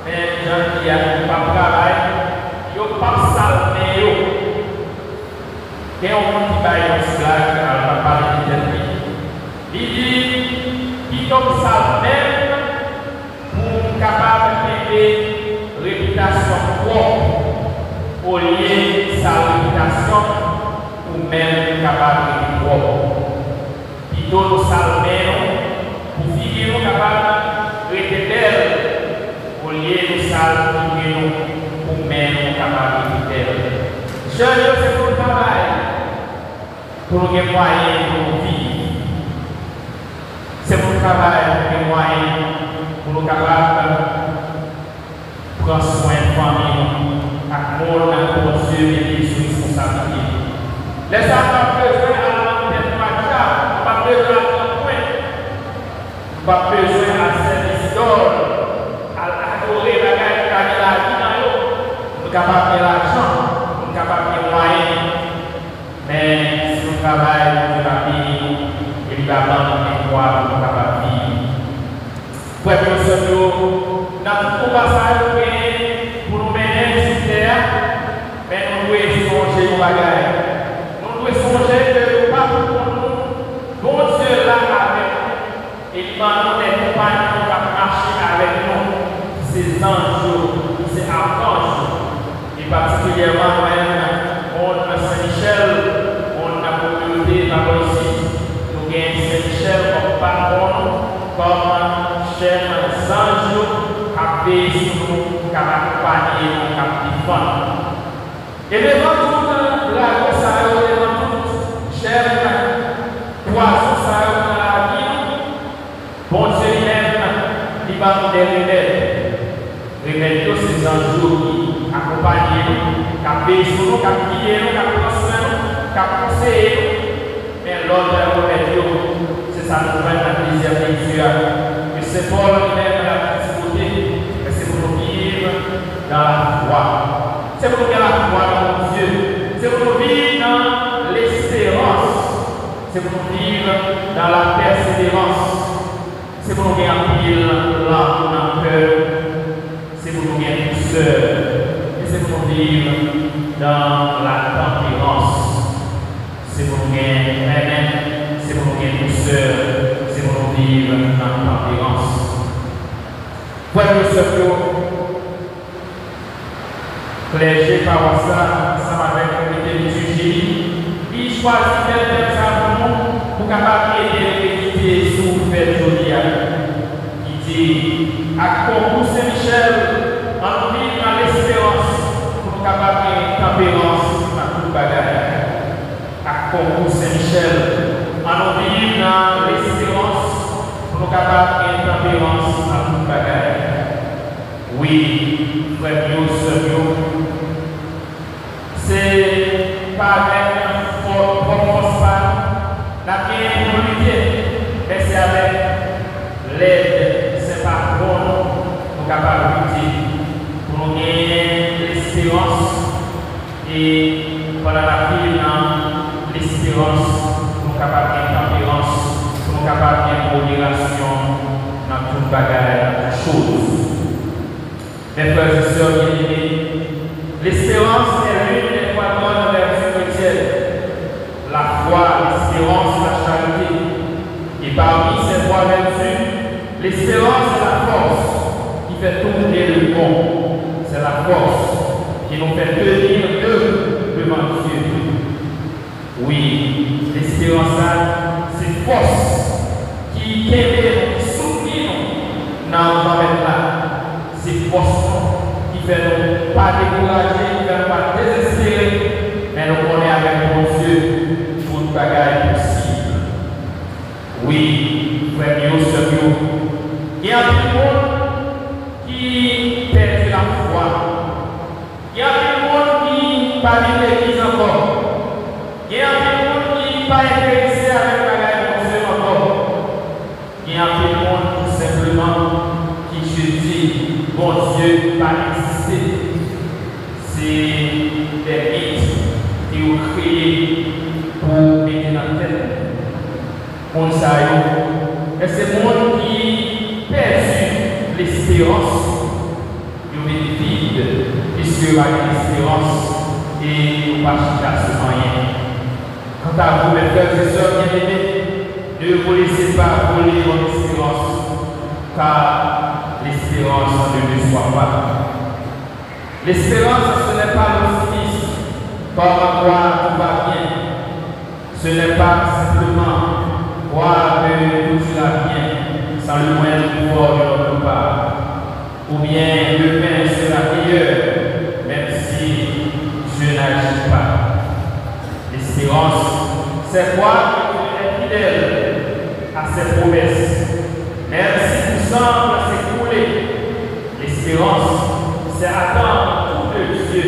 mais les gens qui n'ont pas de travail, ils n'ont pas de salaire. Il y a un monde qui va être esclave, alors on va parler de l'idée. Il dit qu'ils ont de salaire pour être capable de payer réputation propre au lieu de sa réputation. Ou même capable de voir. Puis d'autres salmons, pour vivre capable de rester au lieu de salmons, ou même capable de rester. Je c'est pour le travail, pour nous gagner moyens pour vivre. C'est pour le travail, pour nous gagner moyens, pour nous capables de prendre soin de famille, à mon pour Dieu et les responsabilités. Les gens n'ont pas besoin à la tête matcha, pas besoin à la point, pas besoin à service d'or, à adorer la gueule qui a la vie dans l'eau. Nous sommes capables de l'argent, nous sommes capables de moyens, mais si nous travaillons pour la vie, il va manquer quoi pour nous capables de vivre. Pour être nous, dans tout passage pour nous mener sur terre, mais nous devons songer aux bagages. Songer que pas pour nous, bon Dieu là avec nous, et il m'a donné des compagnons qui vont marcher avec nous, ces anges, ces archanges, et particulièrement même, on a Saint-Michel, on a la communauté de la Russie, nous avons Saint-Michel comme patron, comme chef des anges, qui veille sur nous, qui accompagne nous, qui défend. Et devant toute la grosse chef, poisson, ça dans la vie, bon Dieu lui-même, il va nous des remèdes, ces anges qui accompagnent nous, qui veillent sur nous, qui guident nous, qui transmettent nous, qui conseillent nous. Mais l'autre remède, c'est ça nous fait un plaisir de Dieu. Que c'est Paul lui-même dans la foi. C'est pour nous faire la foi dans mon Dieu. C'est pour nous vivre dans l'espérance. C'est pour nous vivre dans la persévérance. C'est pour nous faire un pile l'âme dans le cœur. C'est pour nous faire douceur. Et c'est pour nous vivre dans la tempérance. C'est pour nous faire amen. C'est pour nous faire douceur. C'est pour nous vivre dans la tempérance. Voilà le secret. Clergé par ça, ensemble avec le comité de liturgie, il choisit de faire ça pour capable aider l'équité sous fête jolie. Il dit à Concours Saint-Michel, en vivant dans l'espérance, pour capable de tempérance dans tout bagage. À Concours Saint-Michel, en vivant dans l'espérance, pour capable de tempérance dans tout bagage. Oui, frère Bio, c'est pas avec un propre la volonté, mais c'est avec l'aide, c'est pas bon pour capable de lutter, pour nous gagner l'espérance et pendant la vie, l'espérance, pour nous capable de tempérance, pour nous capable de modération dans toute bagarre, dans toute chose. Mes frères et sœurs bien-aimés, l'espérance est l'une des trois grandes vertus chrétiennes. La foi, l'espérance, la charité. Et parmi ces trois vertus, l'espérance est la force qui fait tourner le monde. C'est la force qui nous fait tenir devant Dieu. Oui, l'espérance, c'est force qui soutient nous dans le moment là. C'est force qui fait nous pas décourager, qui fait nous pas désespérer, mais nous connaissons avec mon Dieu toute bagaille possible. Oui, frère Mio, sœur Mio, il y a un monde qui perd la foi. Il y a un monde qui n'a pas vu l'église encore. Il y a un monde qui n'a pas intéressé avec bagaille mon Dieu encore. Il y a un monde tout simplement qui se dit, bon Dieu pas exister. C'est des mythes qui ont créé pour mettre dans la tête. On sait, et c'est le monde qui perd l'espérance. Il y a une vide, puisque la l'espérance et nous ne cherchons rien. Quant à vous, mes frères et sœurs bien-aimés, ne vous laissez pas voler votre espérance, car l'espérance ne le soit pas. L'espérance, ce n'est pas l'optimisme, comme croire tout va bien. Ce n'est pas simplement croire que tout ira bien, sans le moyen de pouvoir de notre part. Ou bien demain sera meilleur, même si Dieu n'agit pas. L'espérance, c'est croire qu'il est fidèle à ses promesses. Même si tout semble s'écrouler, l'espérance, c'est attendre tout de Dieu,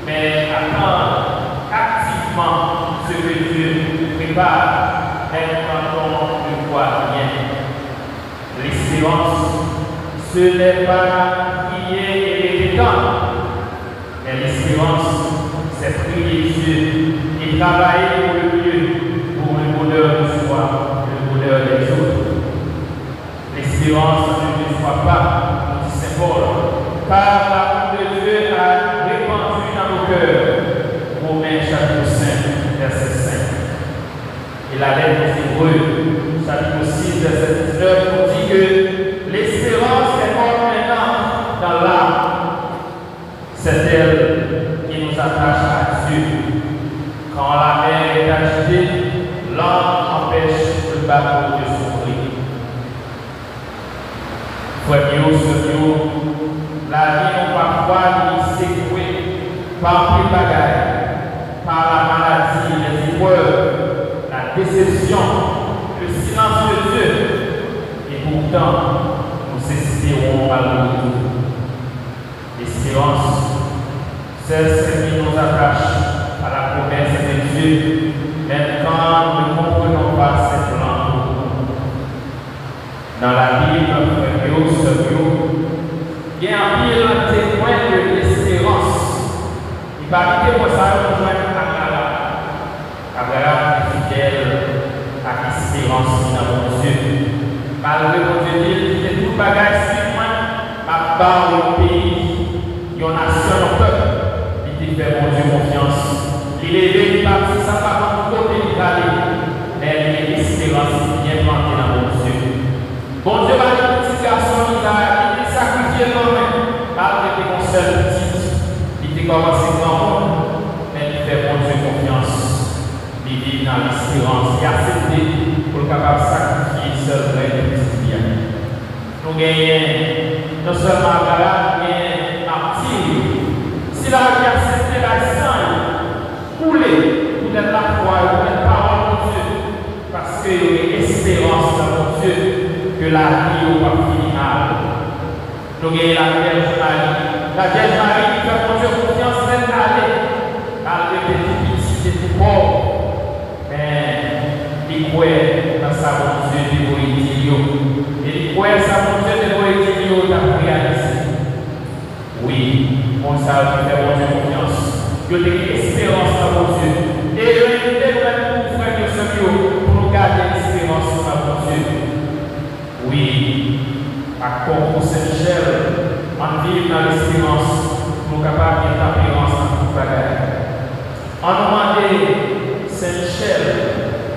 mais attendre activement ce que Dieu prépare, même quand on ne voit rien. L'espérance, ce n'est pas prier et détendre, mais l'espérance, c'est prier Dieu et travailler pour le mieux, pour le bonheur de soi, le bonheur des autres. L'espérance ne soit pas, nous dit Saint Paul, car l'amour de Dieu a répandu dans nos cœurs. Romains chapitre 5, verset 5. Et la lettre aux Hébreux, chapitre 6, verset 19, nous dit que l'espérance est comme un ange dans l'âme. C'est elle qui nous attache à Dieu. Quand la mer est agitée, l'ange empêche le bateau de s'ouvrir. Frère Mio, sœur Mio, la vie nous parfois secouée par les bagailles, par la maladie, les épreuves, la déception, le silence de Dieu. Et pourtant, nous espérons malgré tout. L'espérance, c'est ce qui nous attache à la promesse de Dieu, même quand nous ne comprenons pas ses plans pour nous. Dans la Bible, frère Mio, sœur Mio, il y a un pile témoin l'espérance qui n'a pas Dieu. Malgré mon Dieu dit, il fait tout bagage sur moi, à part au pays, il y a une nation, un peuple, il fait mon Dieu confiance. Il est venu partir, ça va pas côté de l'aller, mais il y a l'espérance bien plantée dans mon Dieu. Bon Dieu va dire, petit garçon, il a sacrifié quand même, malgré que mon seul petit, il était commencé grand, mais il fait mon Dieu confiance. Il vit dans l'espérance, il a accepté pour le capable de sacrifier seul vrai de Christ. Nous gagnons non seulement là, mais martyr. Si la vie a accepté la sang, couler pour être la foi, pour être parole de Dieu, parce qu'il y a une espérance dans mon Dieu que la vie va finir. Nous gagnons la Vierge Marie. La Vierge Marie qui fait mon Dieu confiance, elle allait, malgré des petits et pauvres. Il croit dans sa volonté de Moïdilio. Il croit sa volonté de Moïdilio d'après réalisé. Oui, on s'est fait mon Dieu confiance. Il y a une espérance dans mon Dieu. Et je vais inviter nous frères et sœurs pour nous garder l'espérance dans mon Dieu. Oui, à Concours Saint-Michel, en vivant dans l'espérance, nous sommes capables d'être apparence dans tout bagage. En demandant Saint-Michel,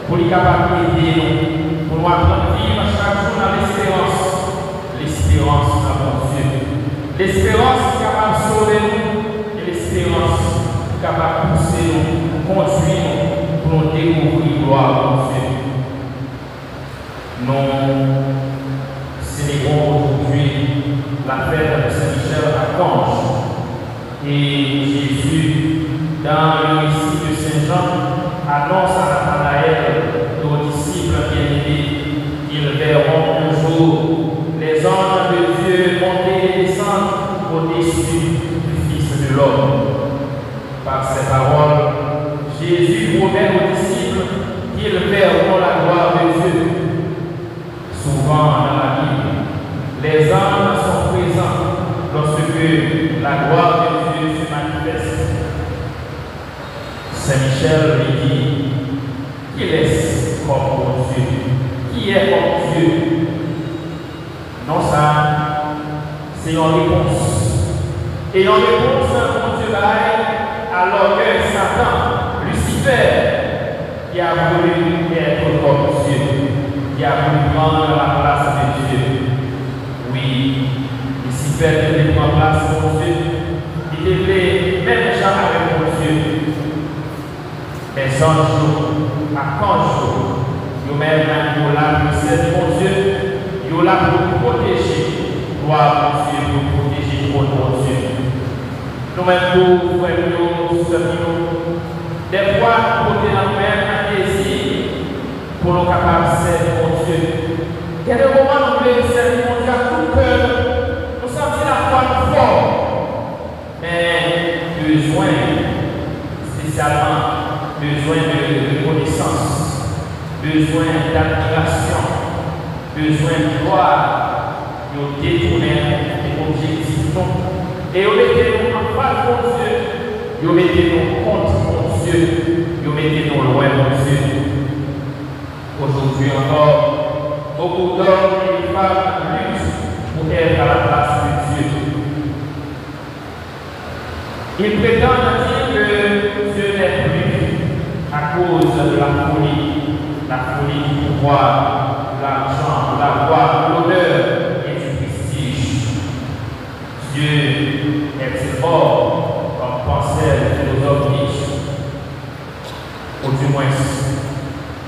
pour les capables d'aider nous, pour nous apprendre à vivre chaque jour dans l'espérance. L'espérance à mon Dieu. L'espérance capable de sauver nous et l'espérance capable de pousser nous, conduire nous pour nous découvrir gloire à mon Dieu. Nous célébrons aujourd'hui la fête de Saint-Michel-Archange. Et Jésus, dans le récit de Saint-Jean, annonce à Nathanaël, nos disciples bien-aimés, qu'ils verront un jour les anges de Dieu monter et descendre au-dessus du Fils de l'homme. Par ces paroles, Jésus promet aux disciples qu'ils verront la gloire de Dieu. Souvent dans la Bible, les anges sont présents lorsque la gloire de Dieu se manifeste. Saint-Michel lui dit, qui est comme mon Dieu? Qui est comme Dieu? Non, ça, c'est une réponse. Et une réponse, mon Dieu, alors que Satan, Lucifer, qui a voulu être comme Dieu, qui a voulu prendre la place de Dieu. Oui, Lucifer devait prendre la place de Dieu. Il devait même gens avec mon Dieu. Les anges, archanges, nous-mêmes, nous là pour servir mon Dieu, nous là pour protéger, gloire mon Dieu, pour protéger mon Dieu. Nous-mêmes, nous, frères, nous, des fois, nous portons nous-mêmes un désir pour nous capables de servir mon Dieu. Quel est le moment où nous voulons servir mon Dieu à tout cœur, nous sentir la foi fort, mais besoin, spécialement, besoin de reconnaissance, besoin d'admiration, besoin de gloire, de détourner des objectifs non. Et vous mettez-nous en face de Dieu, vous mettez-nous contre mon Dieu, vous mettez-nous loin de Dieu. Aujourd'hui encore, beaucoup d'hommes et de femmes luttent pour être à la place de Dieu. Ils prétendent dire que Dieu n'est plus à cause de la folie du pouvoir, de l'argent, de la gloire, de l'honneur et du prestige. Dieu est fort, comme pensait le philosophe Nietzsche. Ou du moins,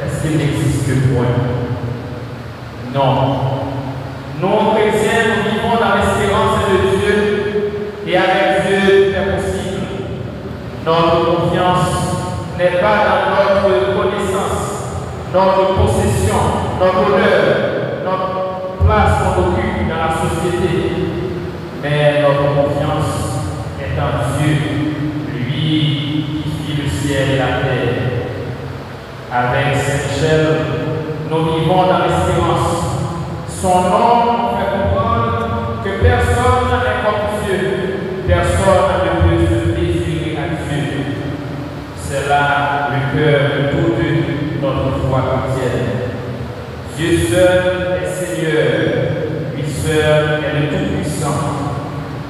est-ce qu'il n'existe que point? Non. Nous, chrétiens, nous vivons dans l'espérance de Dieu et avec Dieu, c'est possible. Notre confiance n'est pas dans notre connaissance, notre possession, notre honneur, notre place qu'on occupe dans la société. Mais notre confiance est en Dieu, lui qui fit le ciel et la terre. Avec Saint-Michel, nous vivons dans l'espérance. Son nom nous fait comprendre que personne n'est comme Dieu, personne ne peut se désirer à Dieu. C'est là le cœur de toute notre foi chrétienne. seul est Seigneur, lui seul est le Tout-Puissant.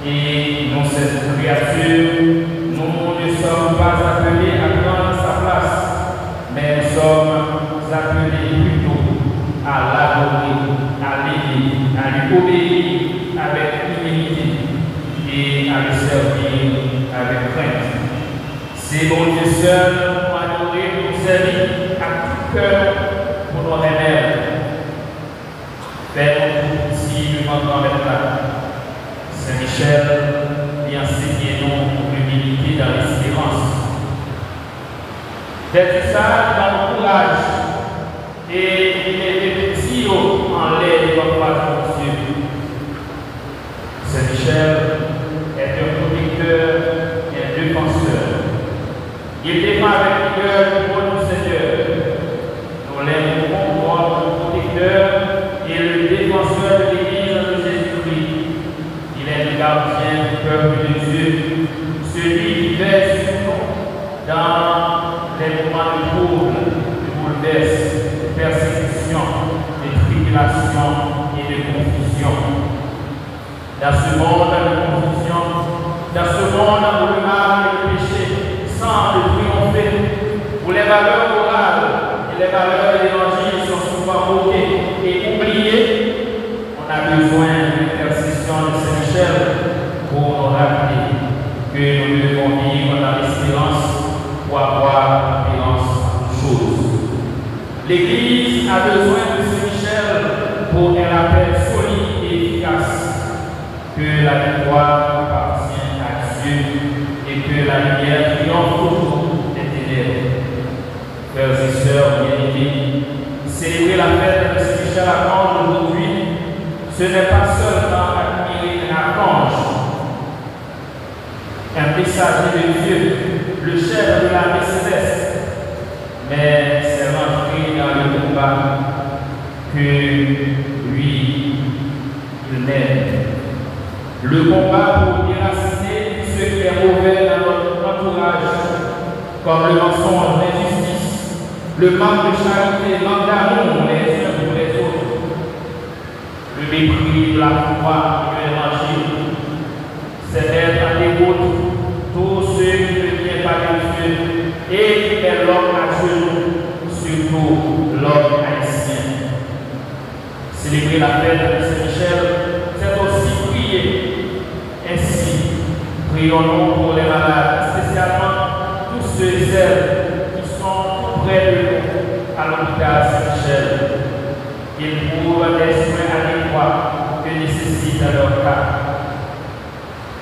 Et nous, cette créature, nous ne sommes pas appelés à prendre sa place, mais nous sommes appelés plutôt à l'adorer, à l'aimer, à lui obéir avec humilité et à le servir avec crainte. C'est bon Dieu seul pour adorer, pour servir à tout cœur pour nos remèdes. Père, si nous m'entendons maintenant, Saint-Michel vient enseigner nous l'humilité dans l'espérance. D'être sage dans le courage et les petits en l'air de notre Dieu. Saint-Michel est un protecteur et un défenseur. Il défend avec vigueur le bon du Seigneur. Nous l'aimons comme notre protecteur et le défenseur de l'Église de Jésus-Christ. Il est le gardien du peuple de Dieu, celui qui veille sur nous dans les moments de trouble, de bouleverse, de persécution, de tribulation et de confusion. Dans ce monde de confusion, dans ce monde où le mal et le péché semblent triompher, où les valeurs morales et les valeurs de l'évangile sont souvent moquées et oubliées, on a besoin de l'intercession de Saint-Michel pour nous rappeler que nous devons vivre dans l'espérance pour avoir l'espérance en toutes choses. L'Église a besoin de Saint-Michel pour un appel solide et efficace, que la victoire appartient à Dieu et que la lumière triomphe toujours des ténèbres. Frères et sœurs bien-aimés, célébrer la fête de Saint-Michel Archange aujourd'hui, ce n'est pas seulement admirer un archange, un messager de Dieu, le chef de l'armée céleste, mais c'est rentrer dans le combat que lui, il mène. Le combat pour déraciner ce qui est mauvais dans notre entourage, comme le mensonge, l'injustice, le manque de charité, le manque d'amour les uns pour les autres, le mépris de la foi et de l'évangile. C'est d'être en déroute tous ceux qui ne viennent pas de Dieu et qui mettent l'homme à genoux, surtout l'homme haïtien. Célébrer la fête de Saint-Michel, c'est aussi prier. Ainsi, prions-nous pour les malades, spécialement tous ceux et celles qui sont tout près de nous à l'hôpital Saint-Michel. Qu'ils trouvent des soins adéquats que nécessitent leur cas.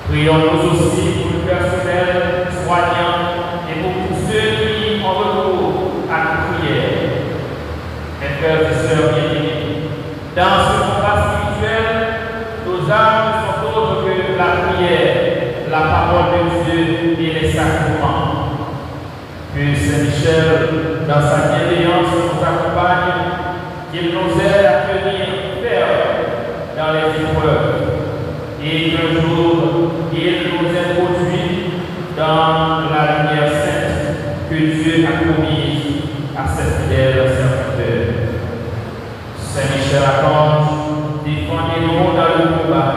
Prions-nous aussi pour le personnel soignant et pour tous ceux qui ont recours à la prière. Mes frères et sœurs bien-aimés, dans ce combat spirituel, nos âmes sont autres que la prière, la parole de Dieu et les sacrements. Que Saint-Michel, dans sa bienveillance, nous accompagne, qu'il nous aide à tenir ferme dans les épreuves et qu'un jour, il nous introduit dans la lumière sainte que Dieu a promise à ses fidèles serviteurs. Saint-Michel Archange, défendez-nous dans le combat.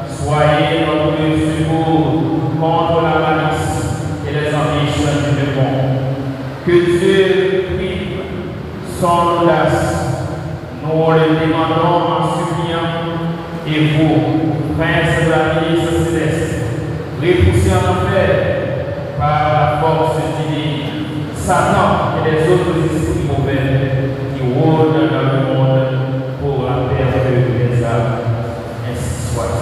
Soyez notre secours contre la malice et les ambitions du démon. Que Dieu prive son audace. Nous le demandons en suppliant. Et vous, prince de la milice céleste, repoussez en enfer par la force divine Satan et les autres esprits mauvais qui rôdent dans le monde pour la perte des âmes. Ainsi soit.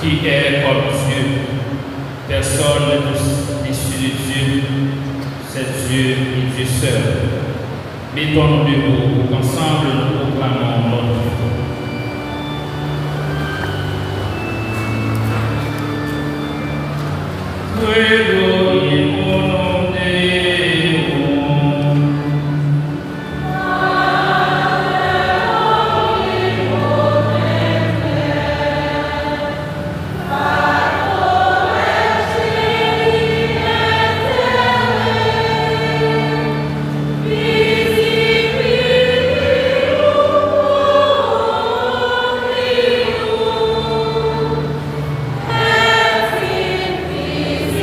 qui est comme Dieu. Personne n'est issu de Dieu, c'est Dieu et Dieu seul. Mettons-nous debout, ensemble nous proclamons notre foi.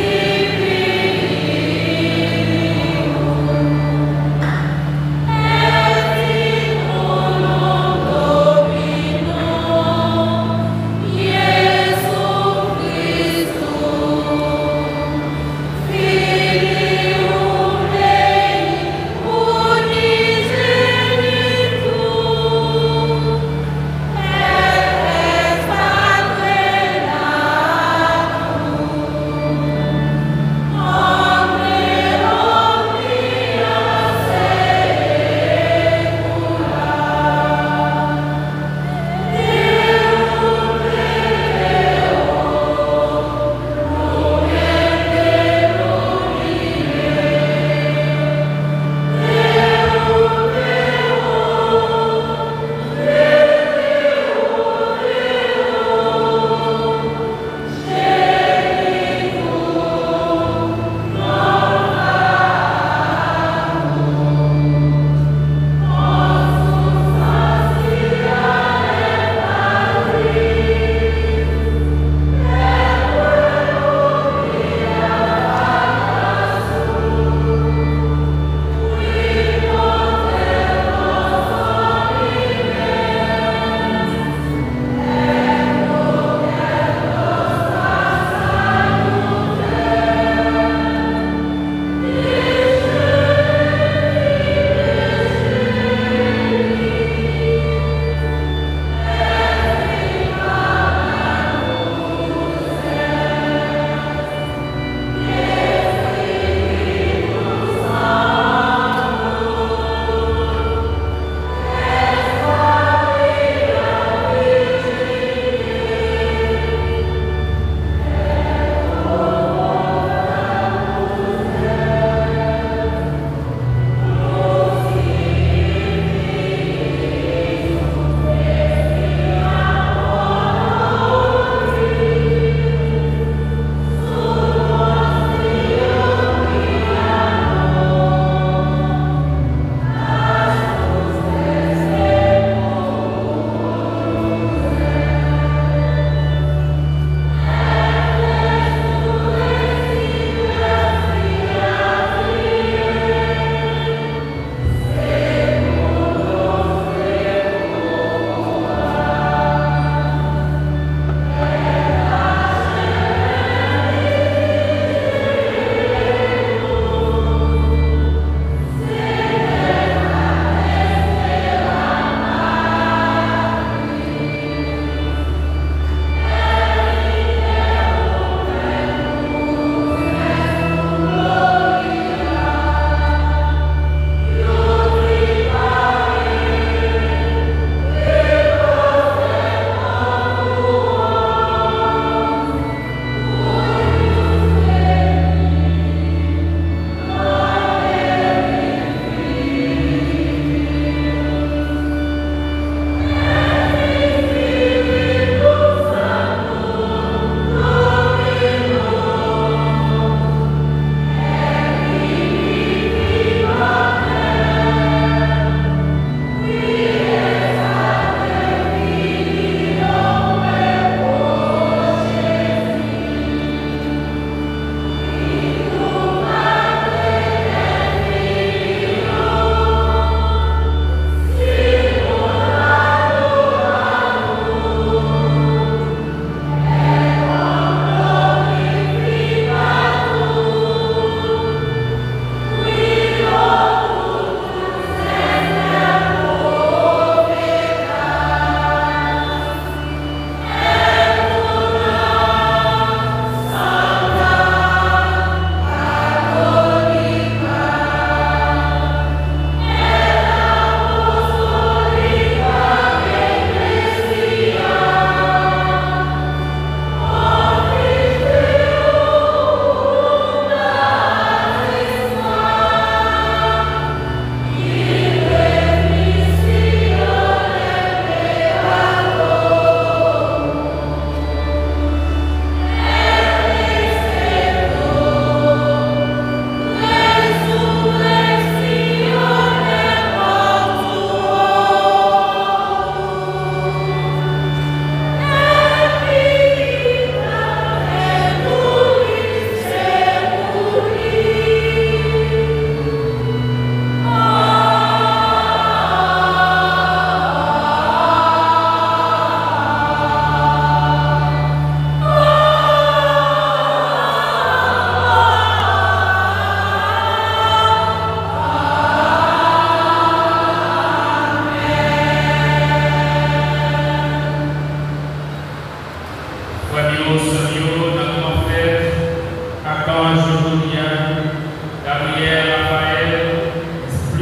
Invisible.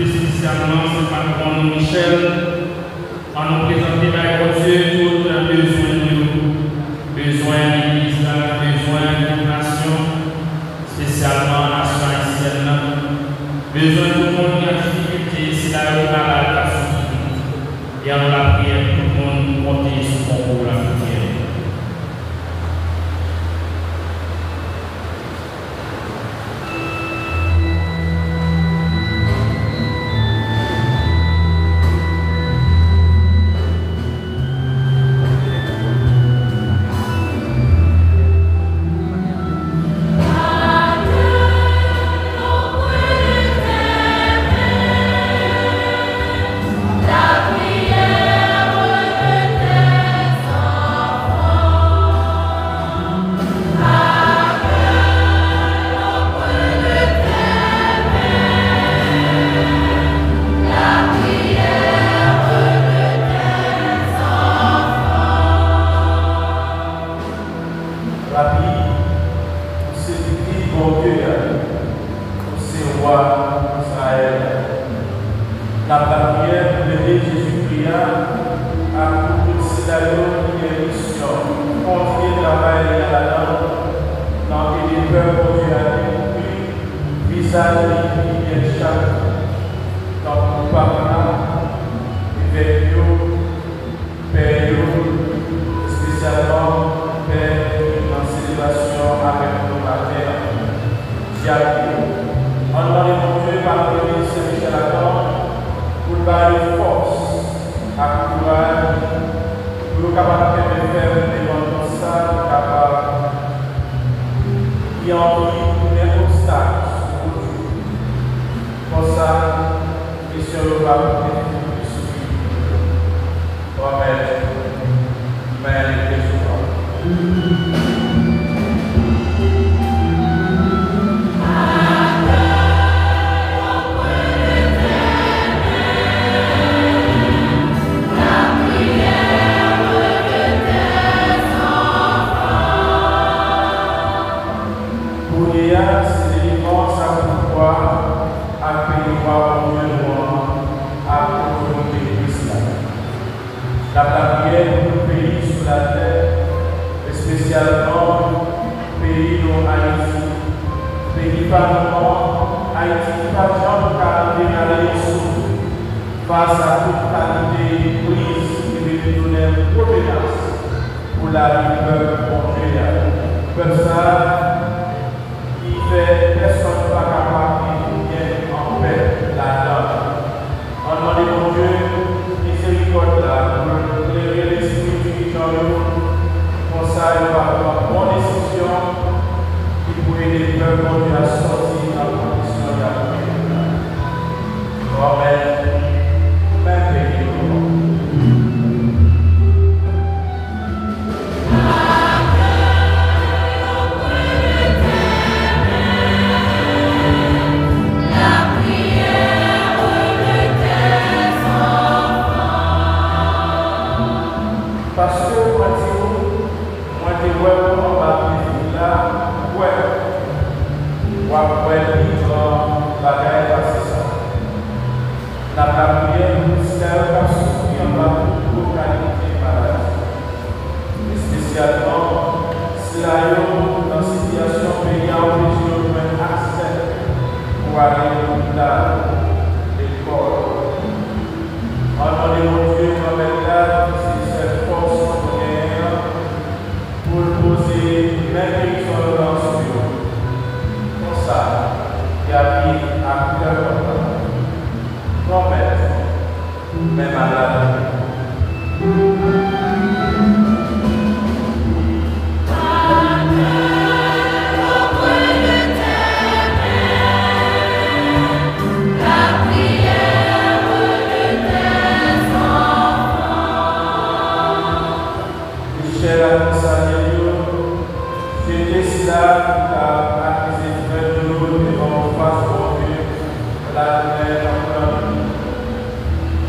plus spécialement ce patron Michel, en nous présenter par Dieu tout le besoin de nous, besoin de l'Église, besoin de la nation, spécialement la nation haïtienne, besoin de tout le monde qui a difficulté, si la malade a souffert. Et en la prière, tout le monde compter sur son pour la prière.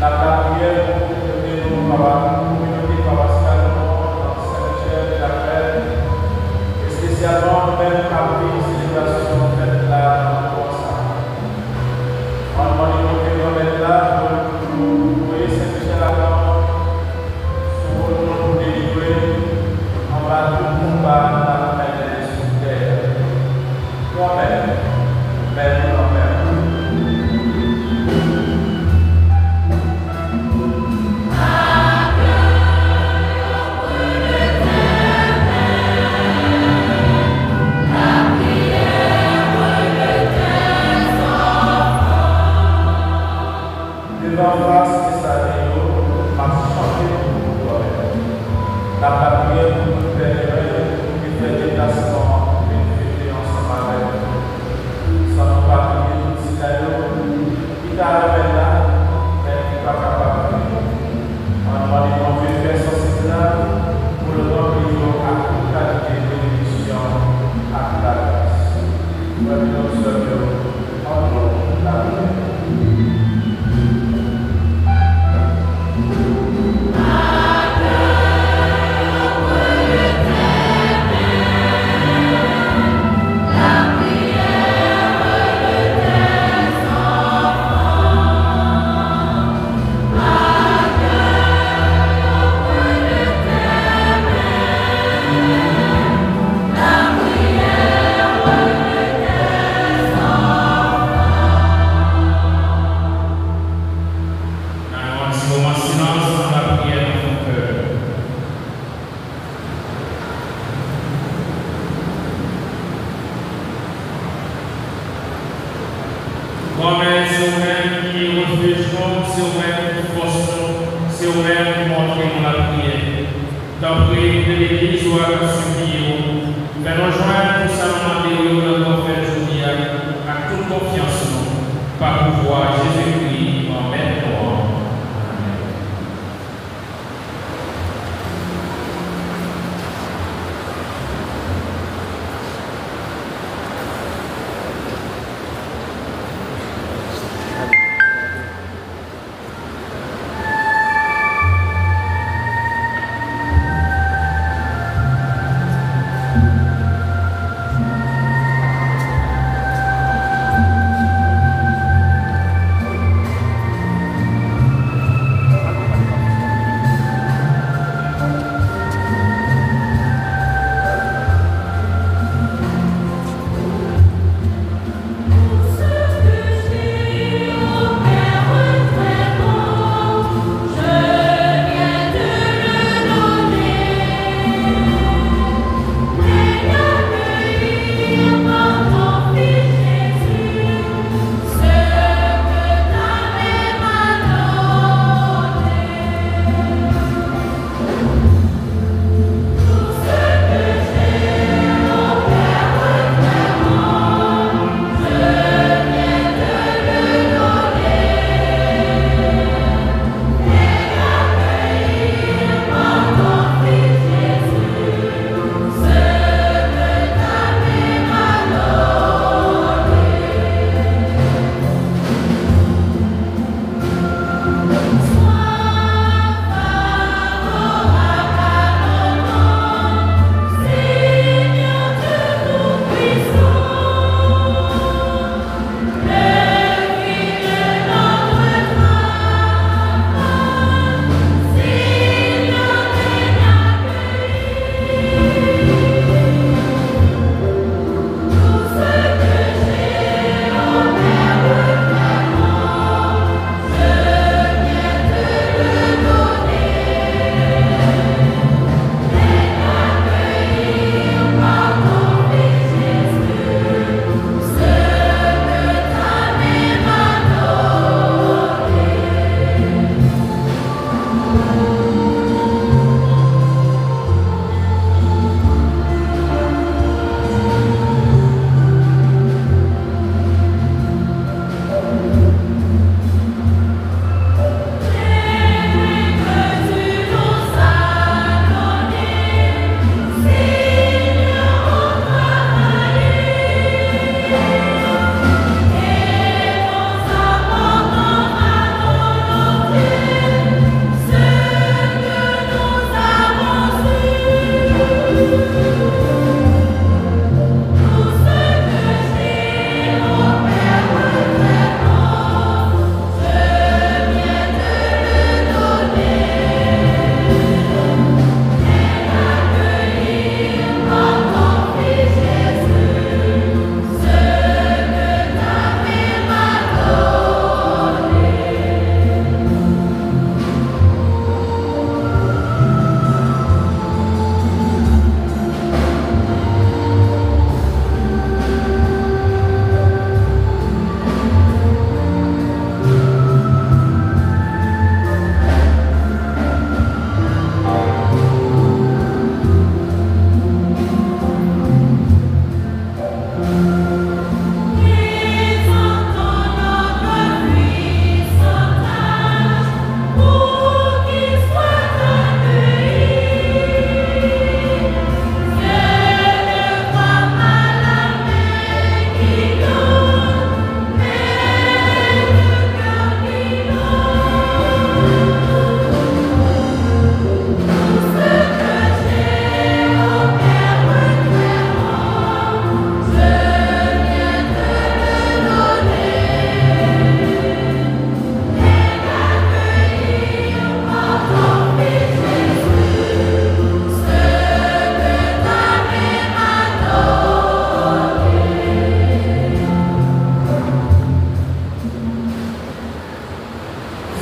La prière pour que nous, communauté, devant face de sa vie, m'a chanté pour toi-même. La prière pour nous permettre de faire des déplacements et de fêter ensemble avec nous. Sans nous pas prier tout ce qu'il t'a ramené là, mais qui n'est pas capable de faire. On va demander de faire ce là pour le remplir à toute qualité de bénédiction à la grâce. Nous nous sommes en nom de la prière.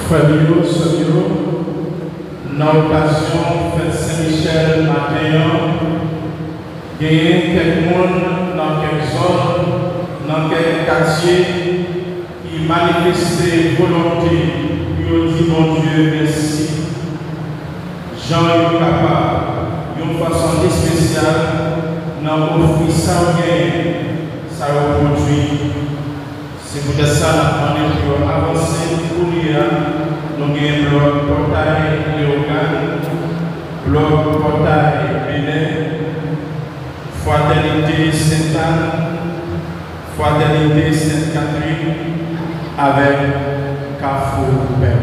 Frère Samuel, dans l'occasion fête Saint-Michel matin, il y a quelques monde dans quelques zones, dans quelques quartiers qui manifestent volonté, qui dit mon Dieu merci. Jean est capable, d'une façon spéciale, dans l'offre sans gain, ça reproduit. C'est pour ça que nous avons avancé pour nous avons un bloc portail Léogane, bloc portail Bénin, Fraternité Sainte-Anne, Fraternité Sainte-Catherine avec Carrefour Père.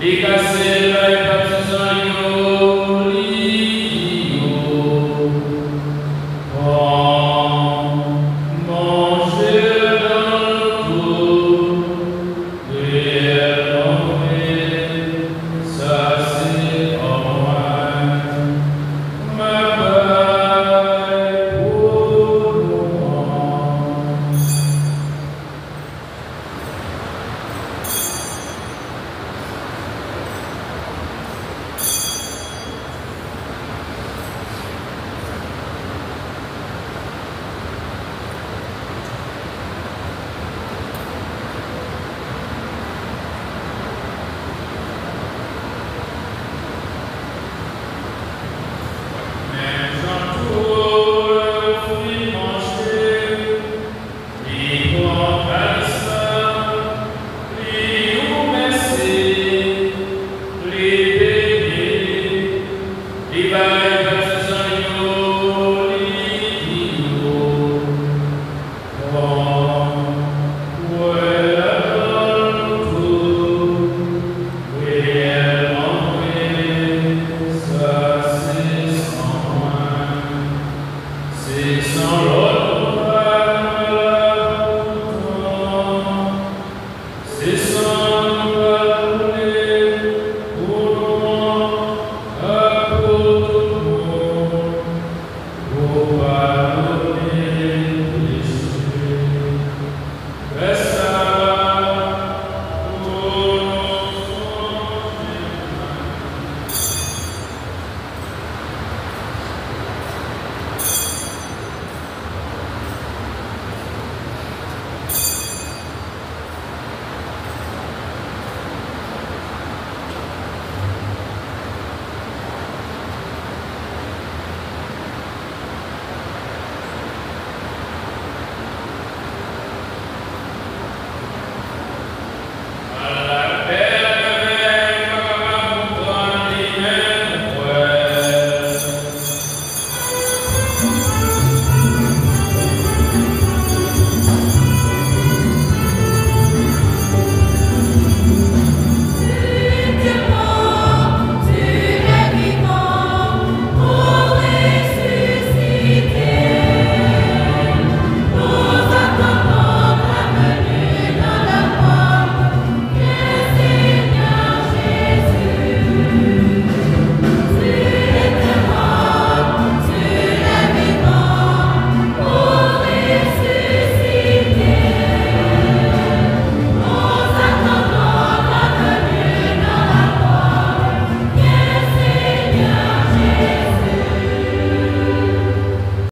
Because